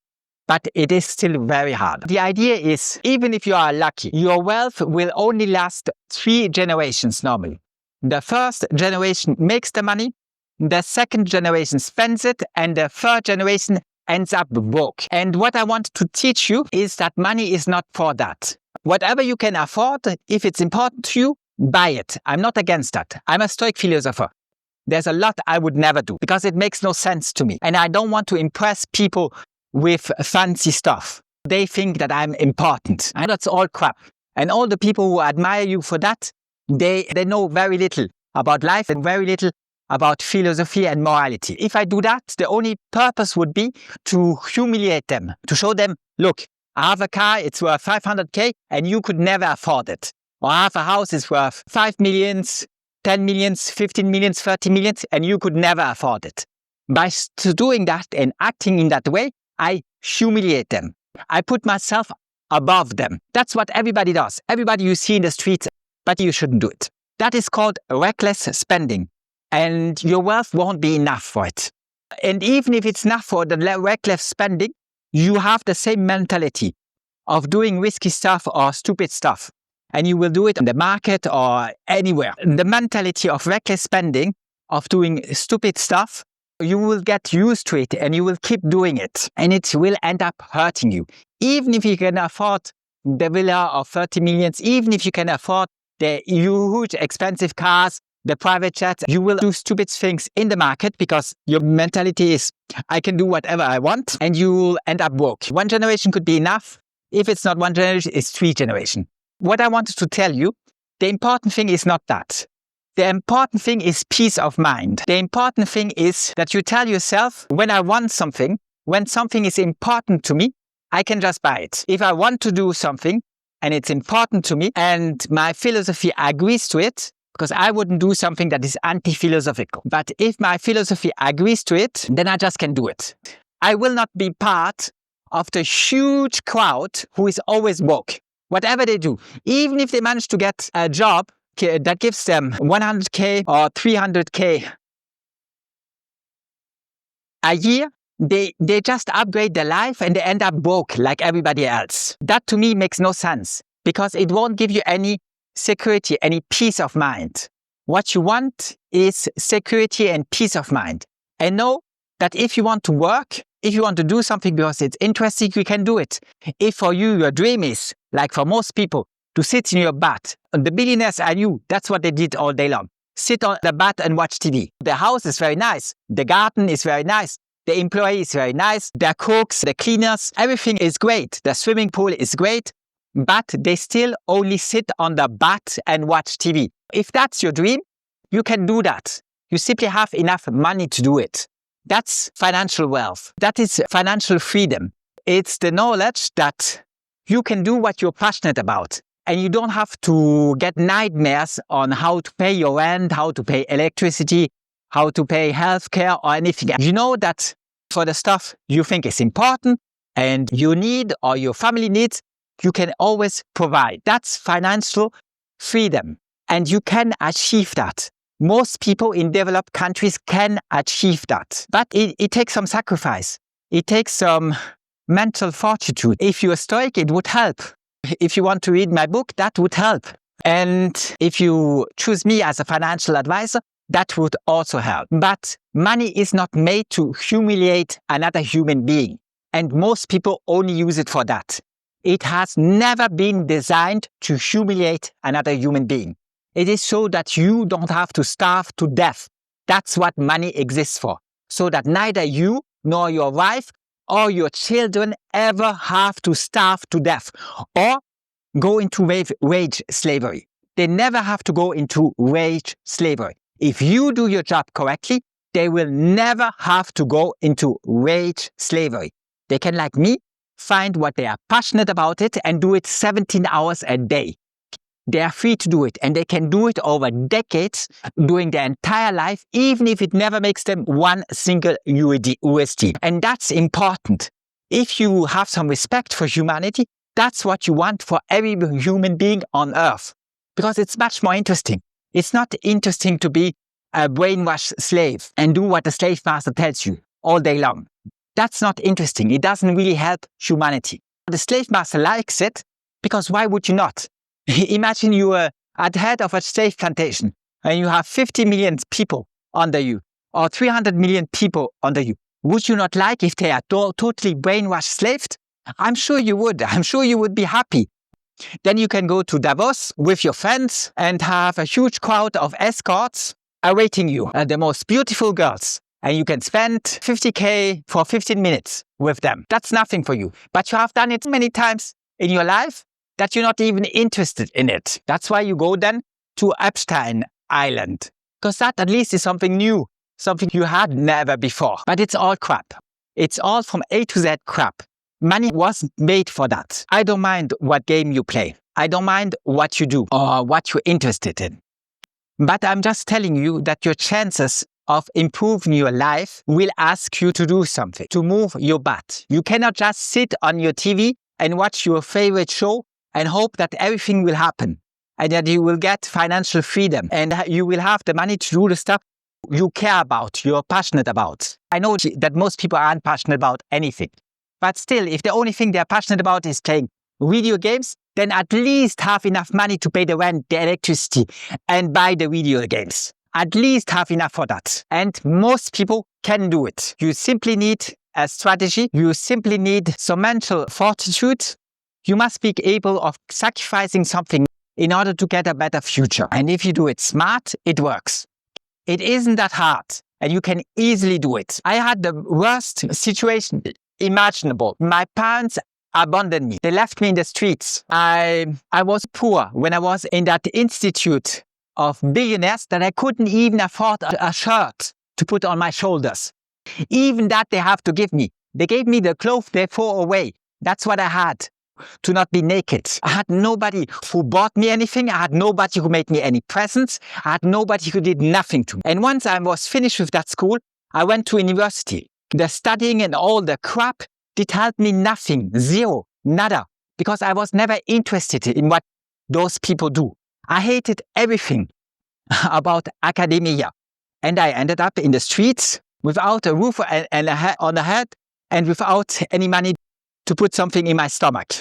but it is still very hard. The idea is, even if you are lucky, your wealth will only last 3 generations normally. The first generation makes the money, the second generation spends it, and the third generation ends up broke. And what I want to teach you is that money is not for that. Whatever you can afford, if it's important to you, buy it. I'm not against that. I'm a Stoic philosopher. There's a lot I would never do because it makes no sense to me. And I don't want to impress people with fancy stuff. They think that I'm important. And that's all crap. And all the people who admire you for that, they know very little about life and very little about philosophy and morality. If I do that, the only purpose would be to humiliate them, to show them, look, I have a car, it's worth 500K, and you could never afford it. Or I have a house, it's worth 5 millions, 10 millions, 15 millions, 30 millions, and you could never afford it. By doing that and acting in that way, I humiliate them. I put myself above them. That's what everybody does. Everybody you see in the streets, but you shouldn't do it. That is called reckless spending. And your wealth won't be enough for it. And even if it's enough for the reckless spending, you have the same mentality of doing risky stuff or stupid stuff. And you will do it in the market or anywhere. The mentality of reckless spending, of doing stupid stuff, you will get used to it and you will keep doing it. And it will end up hurting you. Even if you can afford the villa of 30 millions, even if you can afford the huge expensive cars, the private jets, you will do stupid things in the market because your mentality is, I can do whatever I want, and you will end up broke. 1 generation could be enough. If it's not 1 generation, it's 3 generations. What I wanted to tell you, the important thing is not that. The important thing is peace of mind. The important thing is that you tell yourself, when I want something, when something is important to me, I can just buy it. If I want to do something and it's important to me and my philosophy agrees to it, because I wouldn't do something that is anti-philosophical. But if my philosophy agrees to it, then I just can do it. I will not be part of the huge crowd who is always woke. Whatever they do, even if they manage to get a job that gives them 100K or 300K a year, they just upgrade their life and they end up broke like everybody else. That to me makes no sense because it won't give you any security, any peace of mind. What you want is security and peace of mind. And know that if you want to work, if you want to do something because it's interesting, you can do it. If for you, your dream is, like for most people, to sit in your butt. The billionaires I knew, that's what they did all day long. Sit on the butt and watch TV. The house is very nice. The garden is very nice. The employee is very nice. The cooks, the cleaners, everything is great. The swimming pool is great. But they still only sit on the butt and watch TV. If that's your dream, you can do that. You simply have enough money to do it. That's financial wealth. That is financial freedom. It's the knowledge that you can do what you're passionate about. And you don't have to get nightmares on how to pay your rent, how to pay electricity, how to pay healthcare or anything. You know that for the stuff you think is important and you need or your family needs, you can always provide. That's financial freedom. And you can achieve that. Most people in developed countries can achieve that. But it takes some sacrifice. It takes some mental fortitude. If you're a Stoic, it would help. If you want to read my book, that would help. And if you choose me as a financial advisor, that would also help. But money is not made to humiliate another human being. And most people only use it for that. It has never been designed to humiliate another human being. It is so that you don't have to starve to death. That's what money exists for. So that neither you nor your wife or your children ever have to starve to death or go into wage slavery. They never have to go into wage slavery. If you do your job correctly, they will never have to go into wage slavery. They can, like me, find what they are passionate about it and do it 17 hours a day. They are free to do it and they can do it over decades, doing their entire life, even if it never makes them one single USD. And that's important. If you have some respect for humanity, that's what you want for every human being on earth. Because it's much more interesting. It's not interesting to be a brainwashed slave and do what the slave master tells you all day long. That's not interesting. It doesn't really help humanity. The slave master likes it because why would you not? Imagine you are at the head of a slave plantation and you have 50 million people under you or 300 million people under you. Would you not like if they are totally brainwashed slaves? I'm sure you would. I'm sure you would be happy. Then you can go to Davos with your friends and have a huge crowd of escorts awaiting you, the most beautiful girls. And you can spend 50K for 15 minutes with them. That's nothing for you. But you have done it many times in your life that you're not even interested in it. That's why you go then to Epstein Island. Because that at least is something new, something you had never before. But it's all crap. It's all from A to Z crap. Money wasn't made for that. I don't mind what game you play. I don't mind what you do or what you're interested in. But I'm just telling you that your chances of improving your life will ask you to do something, to move your butt. You cannot just sit on your TV and watch your favorite show and hope that everything will happen and that you will get financial freedom and you will have the money to do the stuff you care about, you're passionate about. I know that most people aren't passionate about anything. But still, if the only thing they're passionate about is playing video games, then at least have enough money to pay the rent, the electricity, and buy the video games. At least have enough for that. And most people can do it. You simply need a strategy. You simply need some mental fortitude. You must be able of sacrificing something in order to get a better future. And if you do it smart, it works. It isn't that hard, and you can easily do it. I had the worst situation imaginable. My parents abandoned me. They left me in the streets. I was poor when I was in that institute of billionaires that I couldn't even afford a shirt to put on my shoulders. Even that they have to give me. They gave me the clothes they threw away. That's what I had, to not be naked. I had nobody who bought me anything. I had nobody who made me any presents. I had nobody who did nothing to me. And once I was finished with that school, I went to university. The studying and all the crap did help me nothing, zero, nada, because I was never interested in what those people do. I hated everything about academia. And I ended up in the streets without a roof and on the head and without any money to put something in my stomach.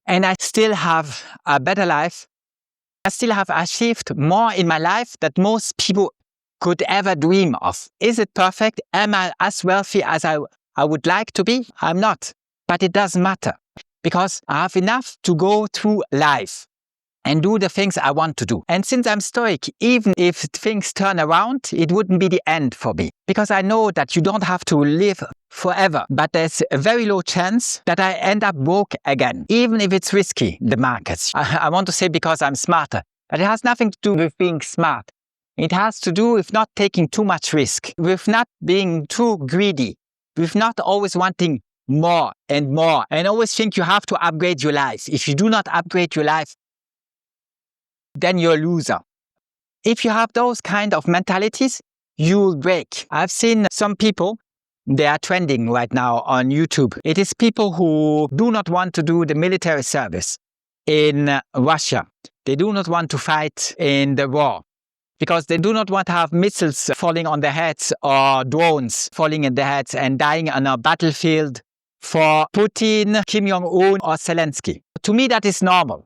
And I still have a better life. I still have achieved more in my life that most people could ever dream of. Is it perfect? Am I as wealthy as I would like to be? I'm not. But it doesn't matter because I have enough to go through life and do the things I want to do. And since I'm stoic, even if things turn around, it wouldn't be the end for me. Because I know that you don't have to live forever, but there's a very low chance that I end up broke again, even if it's risky, the markets. I want to say because I'm smarter, but it has nothing to do with being smart. It has to do with not taking too much risk, with not being too greedy, with not always wanting more and always think you have to upgrade your life. If you do not upgrade your life, then you're a loser. If you have those kind of mentalities, you'll break. I've seen some people, they are trending right now on YouTube. It is people who do not want to do the military service in Russia. They do not want to fight in the war because they do not want to have missiles falling on their heads or drones falling in their heads and dying on a battlefield for Putin, Kim Jong-un or Zelensky. To me, that is normal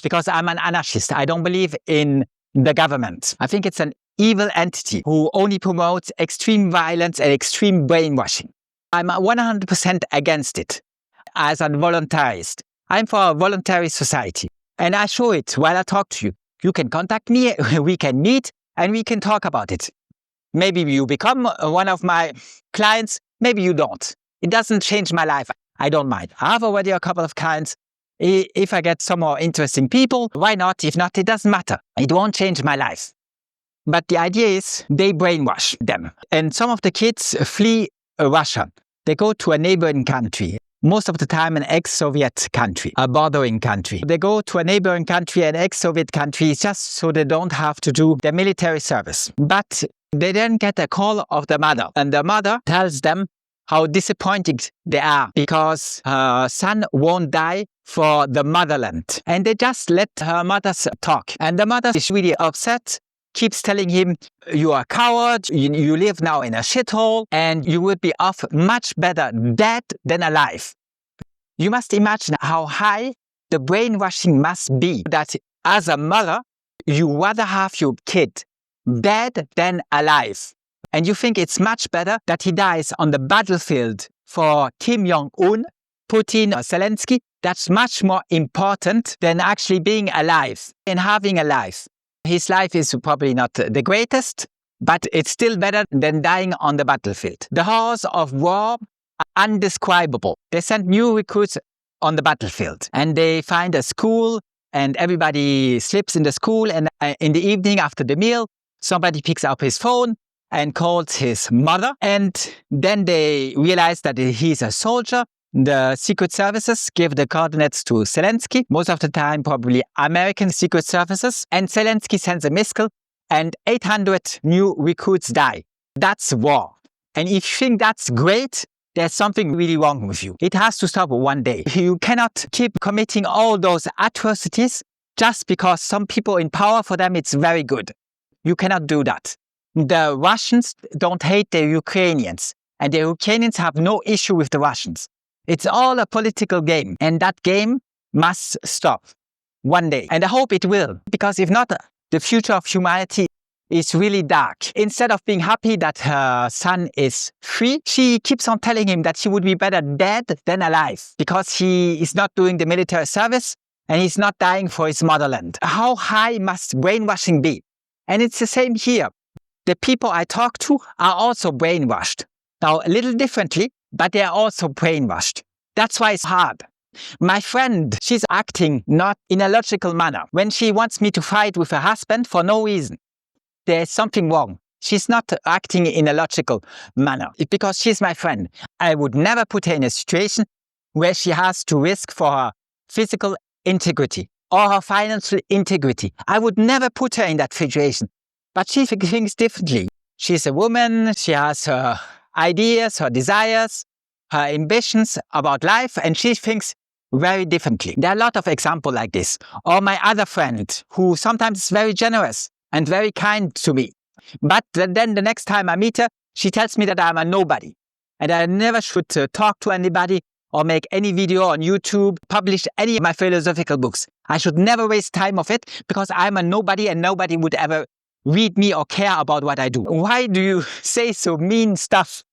because I'm an anarchist. I don't believe in the government. I think it's an evil entity who only promotes extreme violence and extreme brainwashing. I'm 100% against it as a voluntarist. I'm for a voluntary society. And I show it while I talk to you. You can contact me, we can meet, and we can talk about it. Maybe you become one of my clients, maybe you don't. It doesn't change my life. I don't mind. I have already a couple of clients. If I get some more interesting people, why not? If not, it doesn't matter. It won't change my life. But the idea is they brainwash them. And some of the kids flee Russia. They go to a neighboring country. Most of the time an ex-Soviet country, a bordering country. They go to a neighboring country, an ex-Soviet country, just so they don't have to do their military service. But they then get a call of the mother. And the mother tells them how disappointed they are because her son won't die for the motherland. And they just let her mother talk. And the mother is really upset keeps telling him, you are a coward, you live now in a shithole, and you would be off much better dead than alive. You must imagine how high the brainwashing must be that as a mother, you rather have your kid dead than alive. And you think it's much better that he dies on the battlefield for Kim Jong-un, Putin, or Zelensky. That's much more important than actually being alive and having a life. His life is probably not the greatest, but it's still better than dying on the battlefield. The horrors of war are undescribable. They send new recruits on the battlefield and they find a school and everybody sleeps in the school, and in the evening after the meal, somebody picks up his phone and calls his mother, and then they realize that he's a soldier. The secret services give the coordinates to Zelensky, most of the time probably American secret services, and Zelensky sends a missile and 800 new recruits die. That's war. And if you think that's great, there's something really wrong with you. It has to stop one day. You cannot keep committing all those atrocities just because some people in power, for them it's very good. You cannot do that. The Russians don't hate the Ukrainians, and the Ukrainians have no issue with the Russians. It's all a political game, and that game must stop one day. And I hope it will, because if not, the future of humanity is really dark. Instead of being happy that her son is free, she keeps on telling him that she would be better dead than alive because he is not doing the military service and he's not dying for his motherland. How high must brainwashing be? And it's the same here. The people I talk to are also brainwashed. Now, a little differently, but they are also brainwashed. That's why it's hard. My friend, she's acting not in a logical manner. When she wants me to fight with her husband for no reason, there's something wrong. She's not acting in a logical manner. Because she's my friend. I would never put her in a situation where she has to risk for her physical integrity or her financial integrity. I would never put her in that situation. But she thinks differently. She's a woman, she has her ideas, her desires, her ambitions about life, and she thinks very differently. There are a lot of examples like this. Or my other friend, who sometimes is very generous and very kind to me. But then the next time I meet her, she tells me that I'm a nobody. And I never should talk to anybody or make any video on YouTube, publish any of my philosophical books. I should never waste time of it because I'm a nobody and nobody would ever read me or care about what I do. Why do you say so mean stuff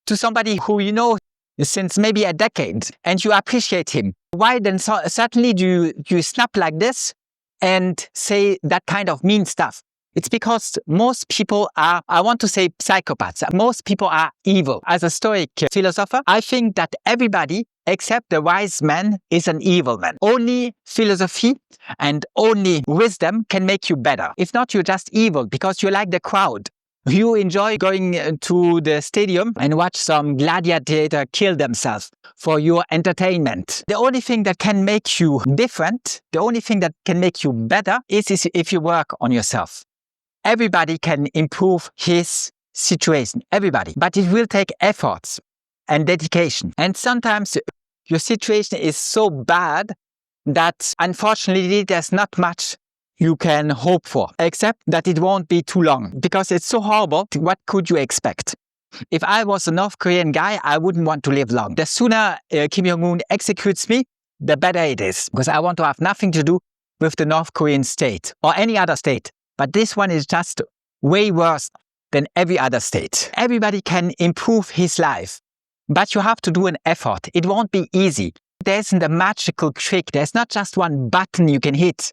to somebody who you know since maybe a decade and you appreciate him? Why then suddenly do you snap like this and say that kind of mean stuff? It's because most people are, I want to say psychopaths. Most people are evil. As a Stoic philosopher, I think that everybody except the wise man is an evil man. Only philosophy and only wisdom can make you better. If not, you're just evil because you like the crowd. You enjoy going to the stadium and watch some gladiator kill themselves for your entertainment. The only thing that can make you different, the only thing that can make you better is if you work on yourself. Everybody can improve his situation, everybody. But it will take efforts and dedication. And sometimes your situation is so bad that unfortunately there's not much you can hope for, except that it won't be too long because it's so horrible. What could you expect? If I was a North Korean guy, I wouldn't want to live long. The sooner Kim Jong-un executes me, the better it is, because I want to have nothing to do with the North Korean state or any other state. But this one is just way worse than every other state. Everybody can improve his life, but you have to do an effort. It won't be easy. There isn't a magical trick. There's not just one button you can hit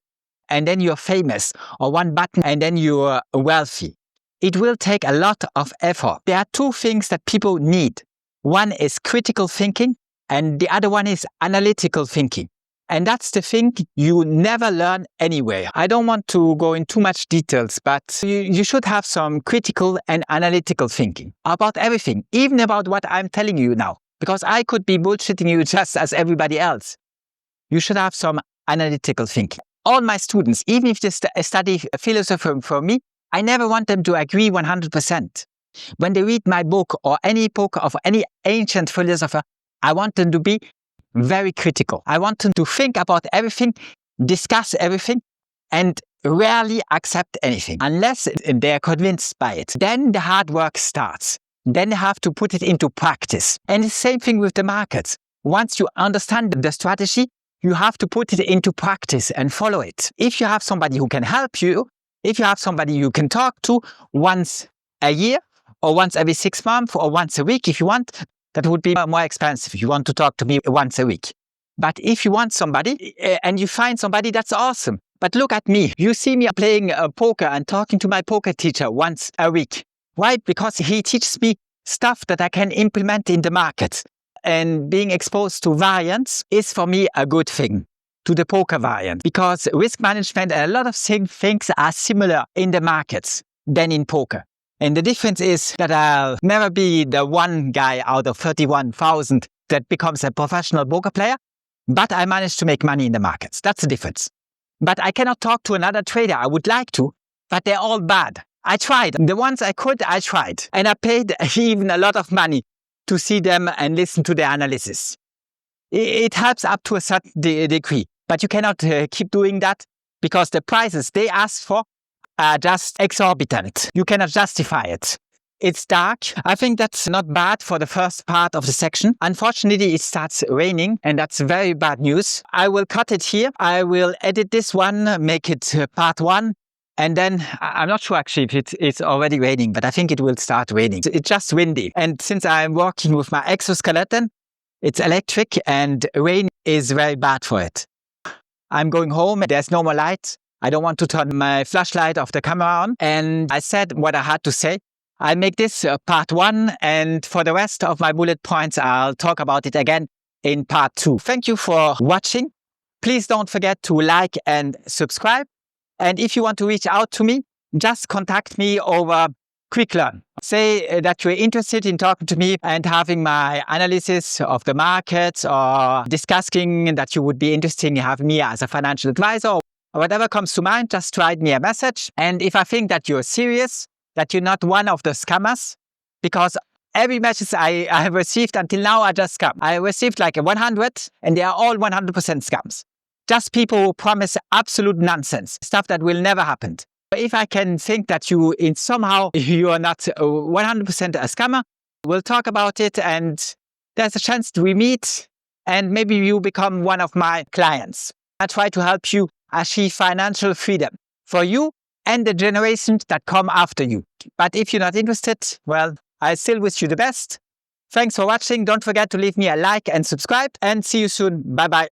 and then you're famous, or one button and then you're wealthy. It will take a lot of effort. There are two things that people need. One is critical thinking and the other one is analytical thinking. And that's the thing you never learn anywhere. I don't want to go in too much details, but you should have some critical and analytical thinking about everything, even about what I'm telling you now, because I could be bullshitting you just as everybody else. You should have some analytical thinking. All my students, even if they study philosophy from me, I never want them to agree 100%. When they read my book or any book of any ancient philosopher, I want them to be very critical. I want them to think about everything, discuss everything, and rarely accept anything unless they're convinced by it. Then the hard work starts. Then they have to put it into practice. And the same thing with the markets. Once you understand the strategy, you have to put it into practice and follow it. If you have somebody who can help you, if you have somebody you can talk to once a year, or once every 6 months, or once a week if you want, that would be more expensive if you want to talk to me once a week. But if you want somebody and you find somebody, that's awesome. But look at me. You see me playing poker and talking to my poker teacher once a week. Why? Because he teaches me stuff that I can implement in the market. And being exposed to variance is for me a good thing, to the poker variant. Because risk management and a lot of things are similar in the markets than in poker. And the difference is that I'll never be the one guy out of 31,000 that becomes a professional poker player, but I managed to make money in the markets. That's the difference. But I cannot talk to another trader. I would like to, but they're all bad. I tried. The ones I could, I tried. And I paid even a lot of money to see them and listen to their analysis. It helps up to a certain degree, but you cannot keep doing that because the prices they ask for are just exorbitant. You cannot justify it. It's dark. I think that's not bad for the first part of the section. Unfortunately, it starts raining, and that's very bad news. I will cut it here. I will edit this one, make it part 1. And then, I'm not sure actually if it's already raining, but I think it will start raining. It's just windy. And since I'm working with my exoskeleton, it's electric and rain is very bad for it. I'm going home. There's no more light. I don't want to turn my flashlight of the camera on. And I said what I had to say. I'll make this part 1. And for the rest of my bullet points, I'll talk about it again in part 2. Thank you for watching. Please don't forget to like and subscribe. And if you want to reach out to me, just contact me over QuickLearn. Say that you're interested in talking to me and having my analysis of the markets, or discussing that you would be interested in having me as a financial advisor, or whatever comes to mind, just write me a message. And if I think that you're serious, that you're not one of the scammers, because every message I have received until now are just scam. I received like 100 and they are all 100% scams. Just people who promise absolute nonsense, stuff that will never happen. If I can think that you are not 100% a scammer, we'll talk about it and there's a chance we meet and maybe you become one of my clients. I try to help you achieve financial freedom for you and the generations that come after you. But if you're not interested, well, I still wish you the best. Thanks for watching. Don't forget to leave me a like and subscribe, and see you soon. Bye-bye.